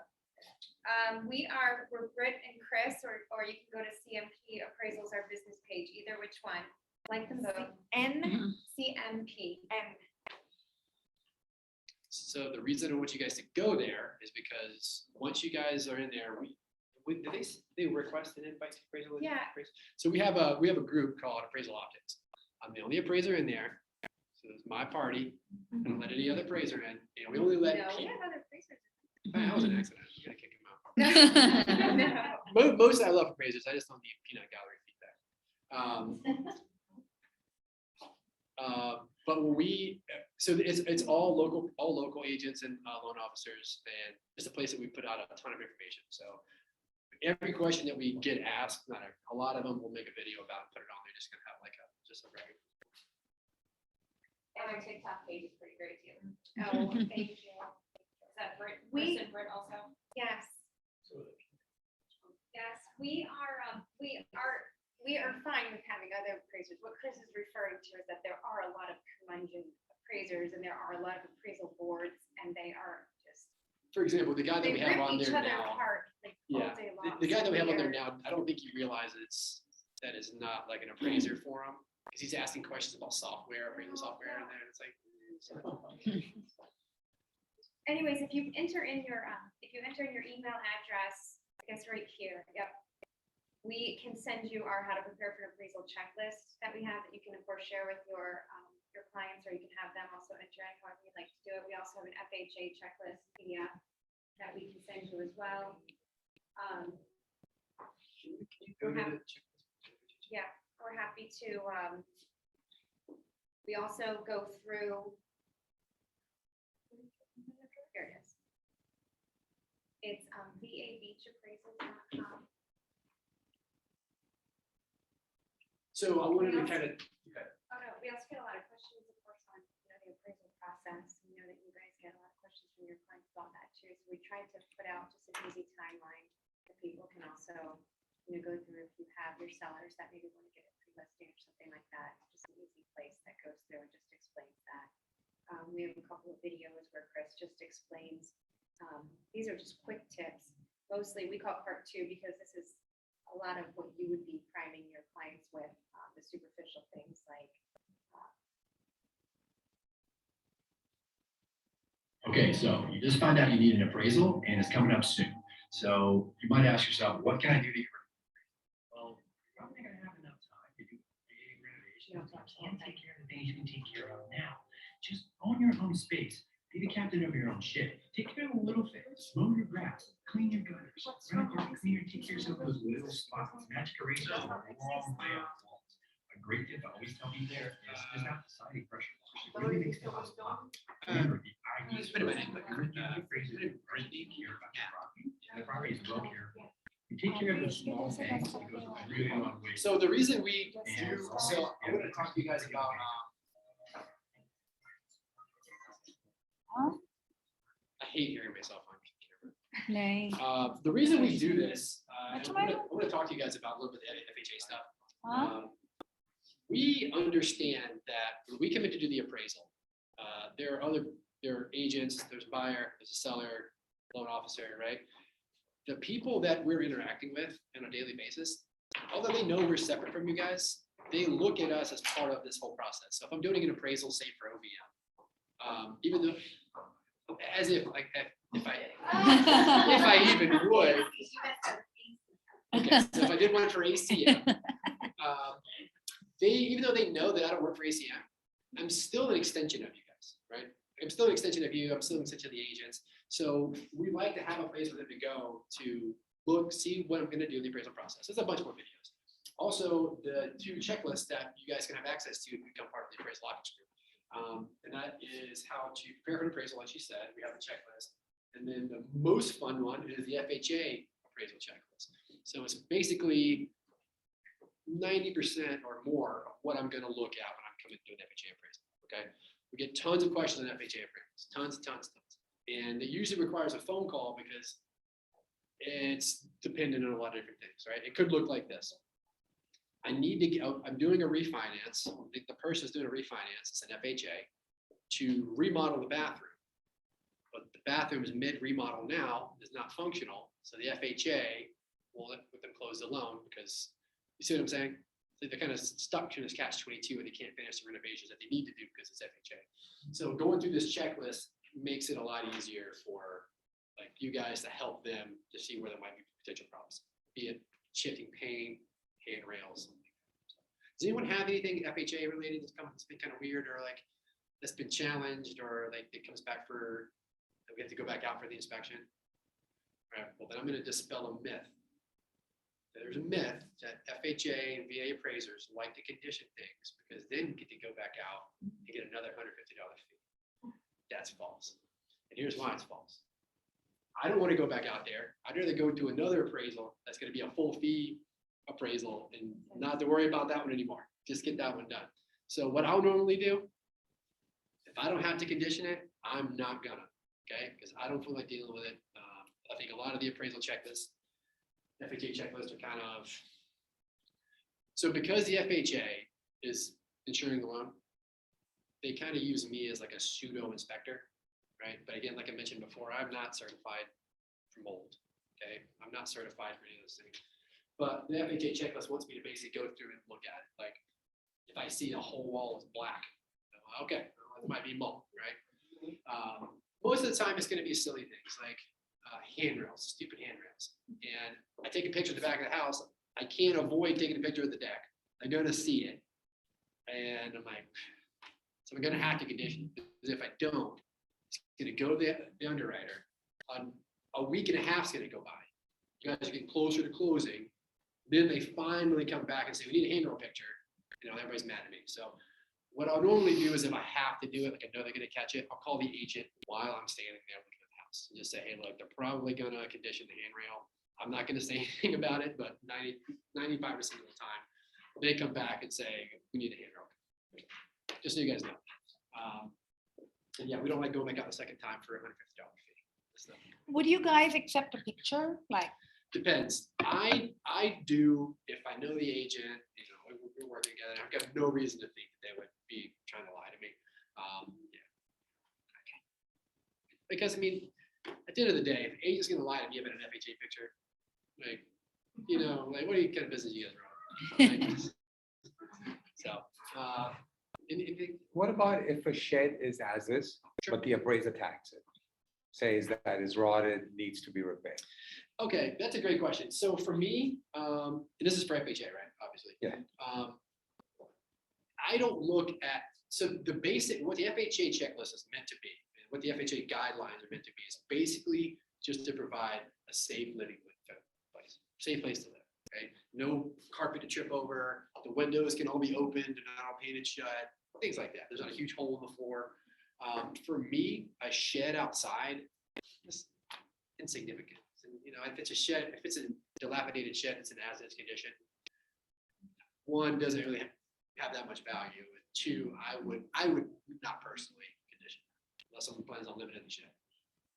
We're Britt and Chris, or you can go to CMP Appraisals, our business page, either which one. Like them both. NCMP. So the reason I want you guys to go there is because once you guys are in there, do they request an invite to appraisal? Yeah. So we have a group called Appraisal Optics. I'm the only appraiser in there. So it's my party. I don't let any other appraiser in. You know, we only let No, we people. have other appraisers. That was an accident. You gotta kick him out. No. Most I love appraisers. I just don't need peanut gallery feedback. But so it's all local agents and loan officers, and it's a place that we put out a ton of information. So every question that we get asked, not a lot of them, we'll make a video about and put it on there. Just gonna have like just a regular. And our TikTok page is pretty great too. Oh, thank you. Is that Brit, We- Chris and Brit also? Yes. Yes, we are fine with having other appraisers. What Chris is referring to is that there are a lot of curmudgeon appraisers and there are a lot of appraisal boards and they are just, For example, the guy that they we have rip on each there other now. apart like all Yeah, day long. the guy that we have on there So now, I don't think he realizes that is not like an appraiser for him, because he's asking questions about software, appraisal software, and then it's like. anyways, if you enter in your email address, I guess right here, yep. We can send you our how to prepare for an appraisal checklist that we have that you can of course share with your clients, or you can have them also enter in however you'd like to do it. We also have an FHA checklist PDF that we can send you as well. Yeah, we're happy to, we also go through. Here it is. It's vabeachappraisals.com. So I wanted to kind of, Oh, no, we also get a lot of questions, of course, on, the appraisal process. We know that you guys get a lot of questions from your clients about that too. So we tried to put out just an easy timeline that people can also, go through if you have your sellers that maybe want to get a pre-listing or something like that. Just an easy place that goes through and just explains that. We have a couple of videos where Chris just explains, these are just quick tips. Mostly we call part 2 because this is a lot of what you would be priming your clients with, the superficial things like. Okay, so you just found out you need an appraisal and it's coming up soon. So you might ask yourself, what can I do to get ready? Well, you're probably not gonna have enough time to do big renovations. You can't take care of the things you can take care of now. Just own your own space. Be the captain of your own ship. Take care of the little things. Mow your grass. Clean your gutters. Take care of those little spots. Magic erasers go a long way on walls. A great tip I always tell people is just have the siding pressure. It really makes the house pop. Remember, the idea is wait a minute, the appraiser take care about your property. And the property is well cared for. You take care of those small things, it goes a really long way. so the reason we do, so I'm gonna talk to you guys about, I hate hearing myself on camera. The reason we do this, I'm gonna talk to you guys about a little bit of the FHA stuff. We understand that when we come in to do the appraisal, there are agents, there's a buyer, there's a seller, loan officer, right? The people that we're interacting with on a daily basis, although they know we're separate from you guys, they look at us as part of this whole process. So if I'm doing an appraisal, say for OVM, even though As if, like, if I even would. Okay, so if I did one for ACM, even though they know that I don't work for ACM, I'm still an extension of you guys, right? I'm still an extension of you, I'm still an extension of the agents. So we like to have a place for them to go to look, see what I'm gonna do in the appraisal process. There's a bunch more videos. Also, the 2 checklists that you guys can have access to become part of the appraisal office group. And that is how to prepare for an appraisal, like you said, we have a checklist. And then the most fun one is the FHA appraisal checklist. So it's basically 90% or more of what I'm gonna look at when I'm coming to an FHA appraisal, okay? We get tons of questions on FHA appraisals, tons. And it usually requires a phone call because it's dependent on a lot of different things, right? It could look like this. I need to get, I'm doing a refinance. The person's doing a refinance, it's an FHA, to remodel the bathroom. But the bathroom is mid-remodel now, is not functional, so the FHA will let them close the loan because, you see what I'm saying? So they're kind of stuck in this catch-22 and they can't finish the renovations that they need to do because it's FHA. So going through this checklist makes it a lot easier for like you guys to help them to see where there might be potential problems, be it shifting paint, handrails. Does anyone have anything FHA related that's been kind of weird or like that's been challenged or like it comes back for, we have to go back out for the inspection? All right, well then I'm going to dispel a myth. There's a myth that FHA and VA appraisers like to condition things because then you get to go back out and get another $150 fee. That's false. And here's why it's false. I don't want to go back out there. I'd rather go to another appraisal that's going to be a full fee appraisal and not to worry about that one anymore. Just get that one done. So what I'll normally do, if I don't have to condition it, I'm not gonna, okay? Because I don't feel like dealing with it. I think a lot of the appraisal checklists, FHA checklists are kind of, so because the FHA is insuring the loan, they kind of use me as like a pseudo inspector, right? But again, like I mentioned before, I'm not certified for mold, okay? I'm not certified for any of those things. But the FHA checklist wants me to basically go through and look at it. Like if I see a whole wall is black, okay, well, it might be mold, right? Most of the time it's gonna be silly things like handrails, stupid handrails. And I take a picture of the back of the house. I can't avoid taking a picture of the deck. I'm gonna see it. And I'm like, so I'm gonna have to condition it, because if I don't, it's gonna go to the underwriter. On a week and a half is gonna go by. You guys are getting closer to closing. Then they finally come back and say, we need a handrail picture. You know, everybody's mad at me. So what I'll normally do is if I have to do it, like I know they're gonna catch it, I'll call the agent while I'm standing there looking at the house and just say, hey, look, they're probably gonna condition the handrail. I'm not gonna say anything about it, but 95% of the time, they come back and say, we need a handrail. Just so you guys know. And yeah, we don't like going back out the second time for a $150 fee. So, Would you guys accept a picture? Like, depends. I do if I know the agent, you know, we're working together. I've got no reason to think that they would be trying to lie to me. Yeah. Okay. Because I mean, at the end of the day, if the agent's gonna lie to me about an FHA picture, like, you know, like what kind of business you guys run? Like, so, What about if a shed is as is, but the appraiser tags it? Says that is rotted, needs to be repaired. okay, that's a great question. So for me, and this is for FHA, right? Obviously. Yeah. I don't look at, so the basic, what the FHA checklist is meant to be, and what the FHA guidelines are meant to be is basically just to provide a safe living place, safe place to live, okay? No carpet to trip over, the windows can all be opened and not all painted shut, things like that. There's not a huge hole in the floor. For me, a shed outside is insignificant. And, you know, if it's a shed, if it's a dilapidated shed, it's an as-is condition. One, doesn't really have that much value. And two, I would not personally condition unless someone plans on living in the shed.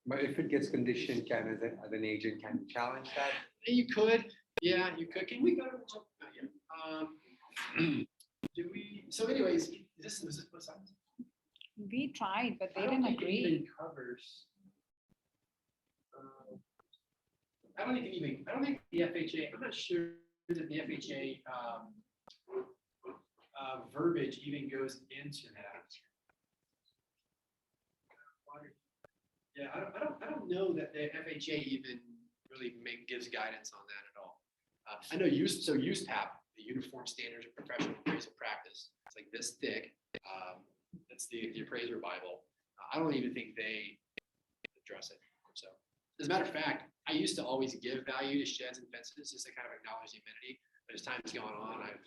But if it gets conditioned, as an agent, can you challenge that? You could, yeah, you could. Can we go to the do we? So, anyways, this is what size? we tried, but they I don't didn't think it agree. even covers. I don't think the FHA, I'm not sure that the FHA verbiage even goes into that. Yeah, I don't know that the FHA even really gives guidance on that at all. I know USPAP, the Uniform Standards of Professional Appraisal Practice, it's like this thick. That's the appraiser Bible. I don't even think they address it. So, as a matter of fact, I used to always give value to sheds and fences just to kind of acknowledge the amenity. But as time's gone on, I've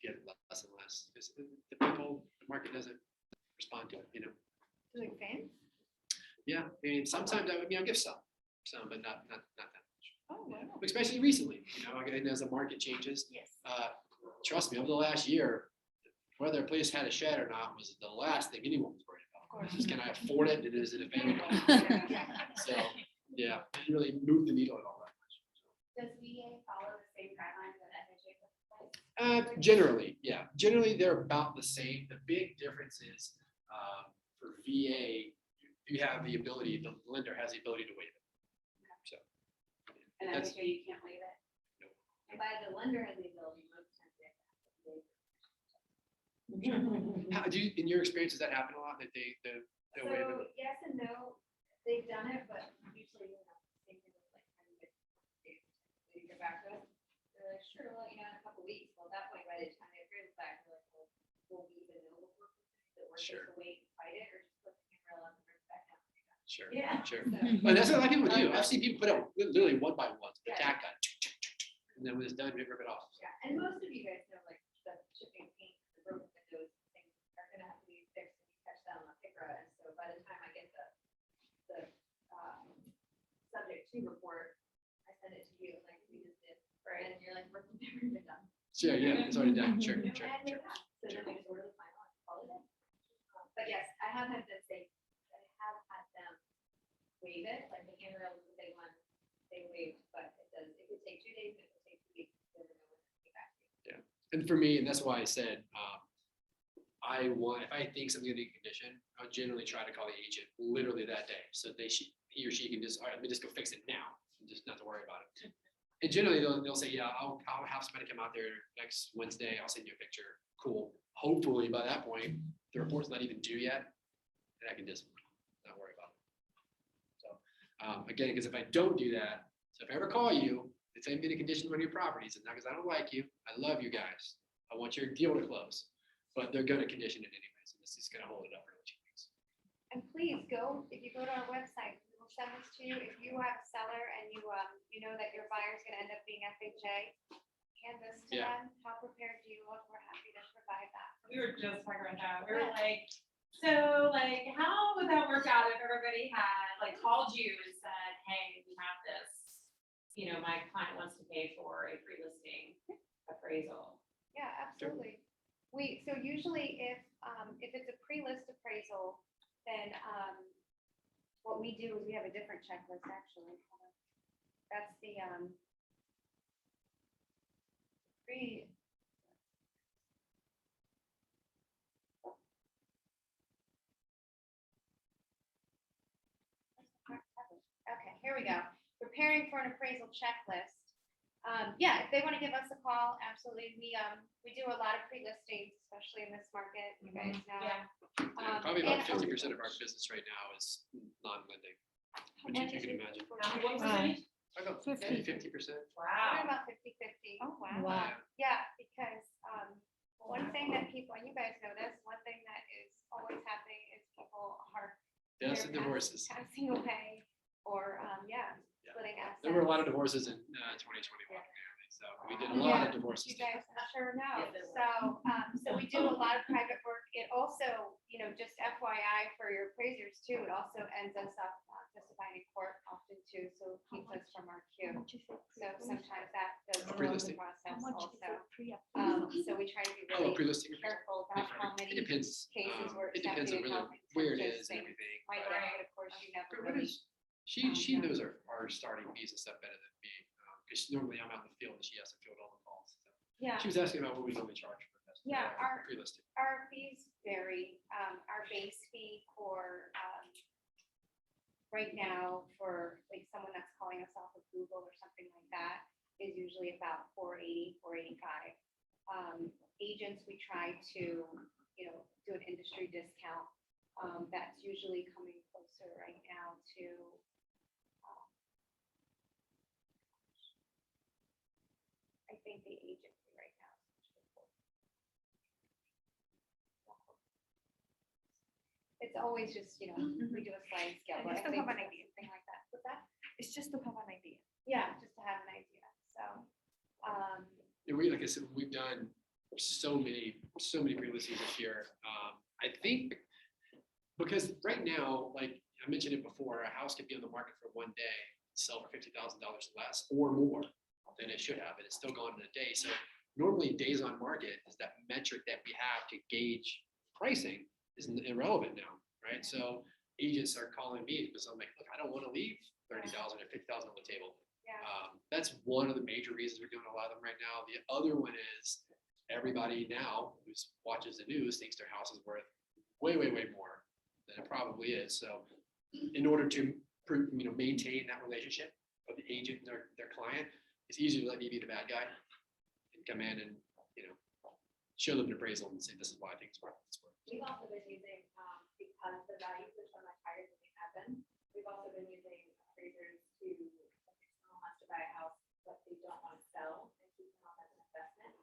given less and less because the market doesn't respond to it. Doing fence? Yeah, I mean, sometimes I'll give some, but not that much. Oh, wow. Especially recently, and as the market changes. Yes. Trust me, over the last year, whether a place had a shed or not was the last thing anyone was worried about. Of course. Just can I afford it? Is it available? So, yeah, it didn't really move the needle at all that much. Does VA follow the same guidelines that FHA puts in place? Generally, yeah. Generally, they're about the same. The big difference is for VA, you have the ability, the lender has the ability to waive it. So. And that's- FHA, you can't waive it? No. And by the lender has the ability, most times they have to waive it. How do you, in your experience, does that happen a lot that they waive it? So yes and no, they've done it, but usually, same thing with like, kind of they get back to us. They're like, sure, well, in a couple weeks, well, at that point, by the time they agree with back, they're like, well, will we even know what we're Sure. supposed to wait and fight it, or just put the camera on and bring it back down? Sure. Yeah. Sure. So, But that's what a lot of people do. I've seen people put out literally one by one, the Yeah. tack gun, and then when it's done, they rip it off. yeah, and most of you guys know, like, the chipping paint, the broken windows, things are gonna have to be fixed, and you catch that on the PICRA, and so by the time I get the subject to report, I send it to you, like, we just did, right, and you're like, we're never even done. Sure, yeah, it's already done. Sure, And sure, we sure. have, so then we just order the final and call it in. But yes, I have had them say, I have had them waive it, like the handrail was the big one, they waived, but it could take 2 days, it could take 2 weeks, they never know when to get back to you. And for me, and that's why I said, if I think something in the condition, I'll generally try to call the agent literally that day. So he or she can just, all right, let me just go fix it now, and just not to worry about it. And generally they'll say, yeah, I'll have somebody come out there next Wednesday. I'll send you a picture. Cool. Hopefully by that point, the report's not even due yet. And I can just not worry about it. So again, because if I don't do that, so if I ever call you, it's going to be the condition of one of your properties. It's not because I don't like you. I love you guys. I want your deal to close. But they're going to condition it anyways. And this is going to hold it up for 2 weeks. And please go, if you go to our website, we will send this to you. If you have a seller and you know that your buyer's gonna end up being FHA, hand this to Yeah. them. How prepared do you look? We're happy to provide that. We were just talking about that. We were like, so like, how would that work out if everybody had like called you and said, hey, we have this, my client wants to pay for a pre-listing appraisal. Yeah, absolutely. So usually if it's a pre-list appraisal, then what we do is we have a different checklist, actually. That's the pre. Okay, here we go. Preparing for an appraisal checklist. Yeah, if they want to give us a call, absolutely. We do a lot of pre-listings, especially in this market, you guys know. Yeah. Probably about and- 50% of our business right now is non-lending. How Which much you is can it imagine. for- What percentage? About 50. 50%. We're Wow. about 50/50. Oh, wow. Wow. Yeah, because one thing that people, and you guys know this, one thing that is always happening is people are Deaths and either divorces. passing away or, Yeah. splitting assets. There were a lot of divorces in 2021. So we did a lot Yeah, of divorces. You guys sure know. Yes, there were. So we do a lot of private work. It also, just FYI for your appraisers too, it also ends us up testifying in court often too, so it keeps us from our queue. So sometimes that does slow the Pre-listing. process How much is also. it pre-up? So we try to be Oh, really pre-listing. careful about how It many depends. cases we're It depends on accepting and really how where it contentious is and things everything. might but, get, but of course you never but what really. is- She knows our starting fees and stuff better than me. Because normally I'm out in the field and she has to field all the calls. So Yeah. she was asking about what we normally charge for this. Yeah, our- Pre-listing. Our fees vary. Our base fee for, right now, for like someone that's calling us off of Google or something like that, is usually about $480, $485. Agents, we try to, do an industry discount. That's usually coming close closer right now to. I think the agency right now. It's always just, you know, we do a sliding scale. but Just I to have think an idea. Thing like that, but that, It's just to have an idea. yeah, just to have an idea, so. Yeah, we, like I said, we've done so many pre-listings this year. I think because right now, like I mentioned it before, a house could be on the market for one day, sell for $50,000 less or more than it should have, and it's still gone in a day. So normally days on market is that metric that we have to gauge pricing is irrelevant now, right? So agents are calling me because I'm like, look, I don't want to leave $30,000 or $50,000 on the table. Yeah. That's one of the major reasons we're doing a lot of them right now. The other one is everybody now who watches the news thinks their house is worth way more than it probably is. So in order to maintain that relationship of the agent and their client, it's easier to let me be the bad guy and come in and, show them an appraisal and say, this is why I think it's worth it. We've also been using, because the values are so much higher than they have been, we've also been using appraisers to, someone wants to buy a house, but they don't want to sell and keep them on as an investment.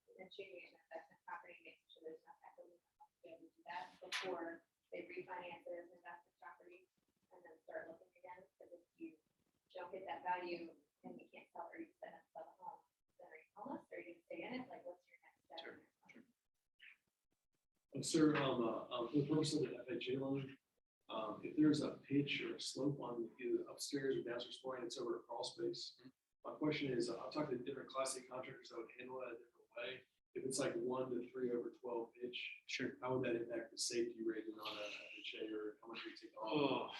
And then treating it as an investment property, making sure there's enough equity to be able to do that before they refinance it as an investment property and then start looking again, because if you don't get that value and you can't sell, or you set up sell a home, then are you homeless, or are you gonna stay in it, like what's your next step? Sure. Sir, for the purpose of the FHA loan, if there's a pitch or a slope on either upstairs or downstairs floor and it's over a crawl space, my question is, I've talked to different Class A contractors that would handle that a different way. If it's like 1 to 3 over 12 pitch, Sure. how would that impact the safety rating on a FHA, or how much would you take off?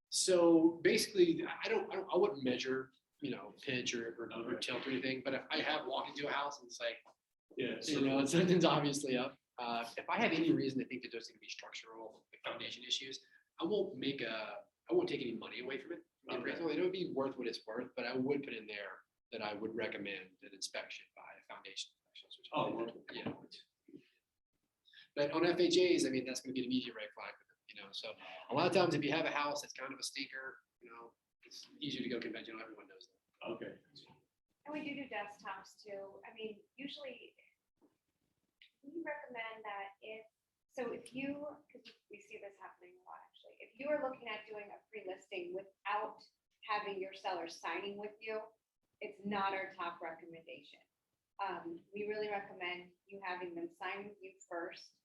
So basically, I wouldn't measure, pitch or tilt or anything, but if I have walked into a house and it's like, Yeah. something's obviously up. If I have any reason to think that there's gonna be structural foundation issues, I won't take any money away from it. From the appraisal. It would be worth what it's worth, but I would put in there that I would recommend an inspection by a foundation specialist. Oh, Yeah. But on FHAs, I mean, that's gonna be an immediate red flag, so a lot of times if you have a house that's kind of a stinker, it's easier to go conventional, everyone knows that. Okay. And we do desktops too. I mean, usually we recommend that if you, because we see this happening a lot actually, if you are looking at doing a pre-listing without having your seller signing with you, it's not our top recommendation. We really recommend you having them sign with you first,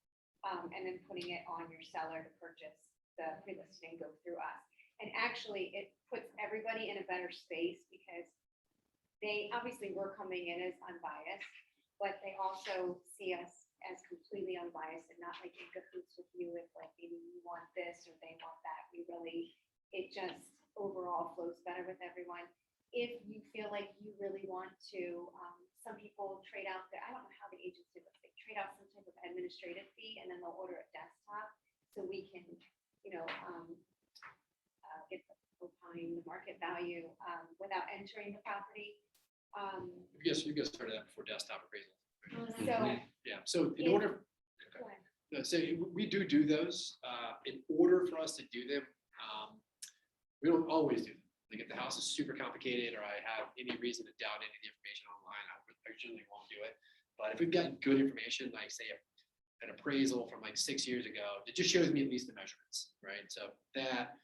and then putting it on your seller to purchase the pre-listing and go through us. And actually, it puts everybody in a better space because we're coming in as unbiased, but they also see us as completely unbiased and not like in cahoots with you if like maybe you want this or they want that. It just overall flows better with everyone. If you feel like you really want to, some people trade out I don't know how the agents do this, they trade out some type of administrative fee and then they'll order a desktop so we can, get the market value without entering the property. You guys started that before desktop appraisal. So. Yeah, so in Yeah. order, Go ahead. so we do those, in order for us to do them, we don't always do them. Like if the house is super complicated or I have any reason to doubt any of the information online, I generally won't do it. But if we've got good information, like say an appraisal from like 6 years ago, it just shows me at least the measurements, right? So that,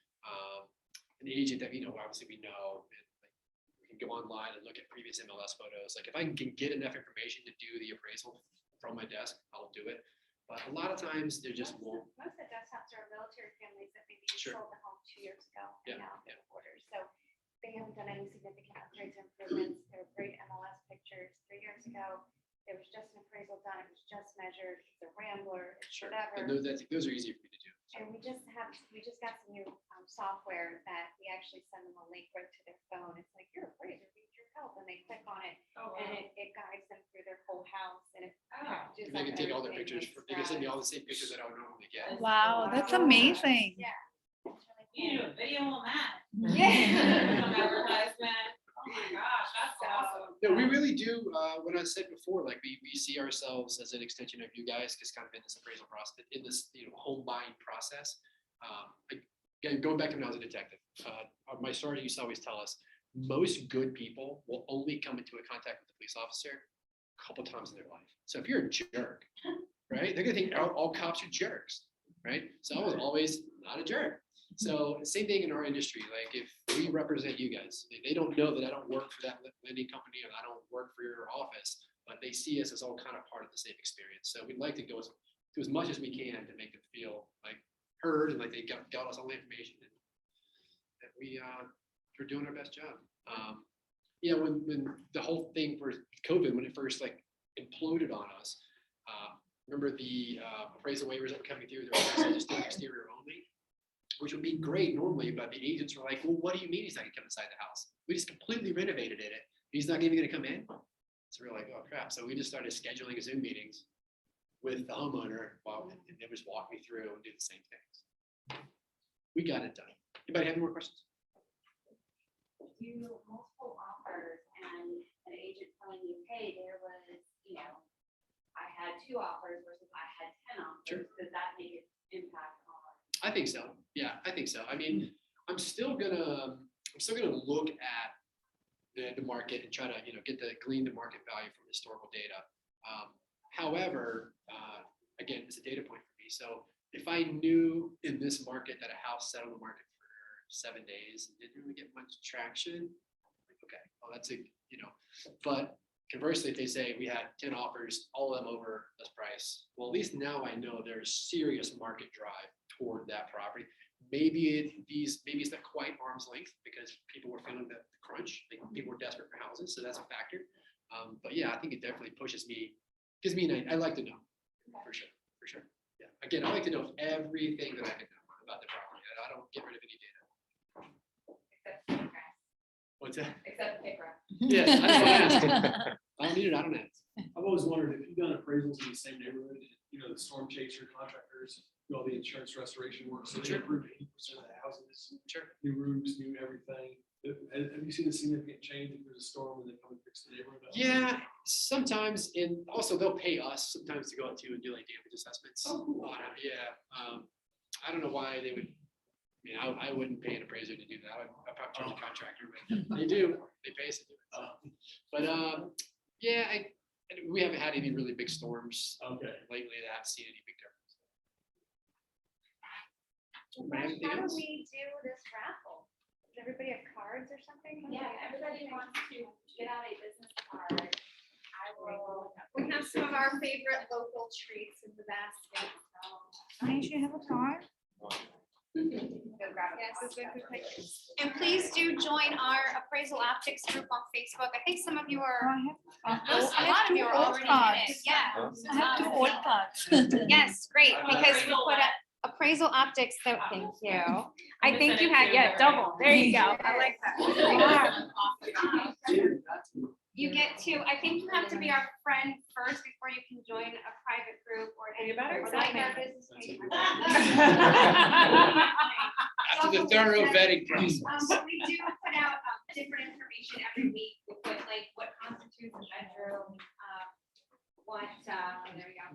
an agent that, obviously we know, and like, we can go online and look at previous MLS photos. Like if I can get enough information to do the appraisal from my desk, I'll do it. But a lot of times they're just won't. Most of the desktops are military families that maybe Sure. sold the home 2 years ago Yeah, and now yeah. have orders. So they haven't done any significant upgrades or improvements. They were great MLS pictures 3 years ago. There was just an appraisal done. It was just measured. It's a Rambler, it's Sure. whatever. And those are easy for me to do. And we just got some new software that we actually send them a link right to their phone. It's like, your appraiser needs your help, and they click on it, and it guides them through their whole house, and it just. They can like take all the everything pictures, makes they can send me sense. all the same pictures that I would normally get. Wow, that's amazing. Yeah. It's really You cool. do a video on that. Yeah. Some advertisement. Oh my gosh, that's awesome. No, we really do, what I said before, like we we see ourselves as an extension of you guys, because kind of in this appraisal process, in this, home buying process. Again, going back to when I was a detective, my sergeant used to always tell us, most good people will only come into a contact with a police officer a couple times in their life. So if you're a jerk, right, they're gonna think all cops are jerks, right? So I was always not a jerk. So same thing in our industry. Like if we represent you guys, they don't know that I don't work for that lending company and I don't work for your office, but they see us as all kind of part of the same experience. So we'd like to do as much as we can to make them feel like heard and like they got us all the information and that we're doing our best job. When the whole thing for COVID, when it first like imploded on us, remember the appraisal waivers that were coming through, they were just doing exterior only, which would be great normally, but the agents were like, well, what do you mean he's not gonna come inside the house? We just completely renovated it. He's not even gonna come in? So we're like, oh crap. So we just started scheduling Zoom meetings with the homeowner and they just walk me through and do the same things. We got it done. Anybody have any more questions? Do multiple offers and an agent telling you, hey, there was, I had 2 offers versus I had 10 offers. Sure. Does that make an impact on? I think so. Yeah, I think so. I mean, I'm still gonna look at the market and try to, glean the market value from historical data. However, again, it's a data point for me. So if I knew in this market that a house sat on the market for 7 days and didn't really get much traction, like, okay, well, that's but conversely, if they say we had 10 offers, all of them over this price, well, at least now I know there's serious market drive toward that property. Maybe it's not quite arm's length because people were feeling the crunch, like people were desperate for houses, so that's a factor. But yeah, I think it definitely gives me I like to know for sure. Yeah, again, I like to know everything that I can know about the property. I don't get rid of any data. Except paper. What's that? Except paper. Yes, I don't ask. I don't need it. I don't ask. I've always wondered if you've done appraisals in the same neighborhood, the storm chaser contractors, do all the insurance restoration work, so they Sure. approved 80% of the houses. Sure. New roofs, new everything. Have you seen a significant change if there's a storm and they come and fix the neighborhood? Yeah, sometimes, and also they'll pay us sometimes to go out to and do like damage assessments. Oh, cool. I don't know why they would. I wouldn't pay an appraiser to do that. I'd probably charge a contractor, but they do. They pay us to do it. We haven't had any really big storms Okay. lately that I've seen any big difference. How do we do this raffle? Does everybody have cards or something? Yeah, everybody wants to get out a business card. We have some of our favorite local treats in the basket. Don't you have a card? Go grab it. Yes. And please do join our Appraisal Optics group on Facebook. I think some of you are, I have a lot of you are old already in cards. it. Yeah. I have 2 old cards. Yes, great, because we put a Appraisal Optics, so thank you. I think you had, double. There you go. I like that. You get to, I think you have to be our friend first before you can join a private group or. You better or like explain our it. business page. After the thorough vetting process. But we do put out different information every week with like what constitutes a bedroom, there we go.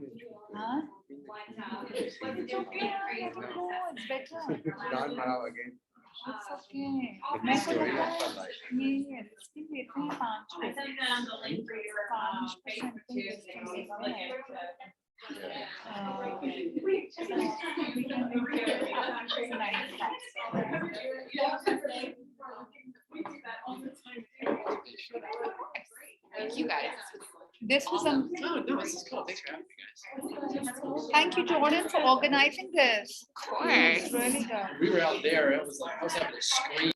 Huh? What's the difference between appraisal and No, it's assessment? better. John Marao again. It's okay. My story of her life. Yes, give me 3 pounds. I sent them the link for your Facebook too, so they can always click it Thank you guys. This was No, this is cool. Thanks for having me, guys. thank you, Jordan, for organizing this. Of course. It's really good. We were out there. I was having a scream.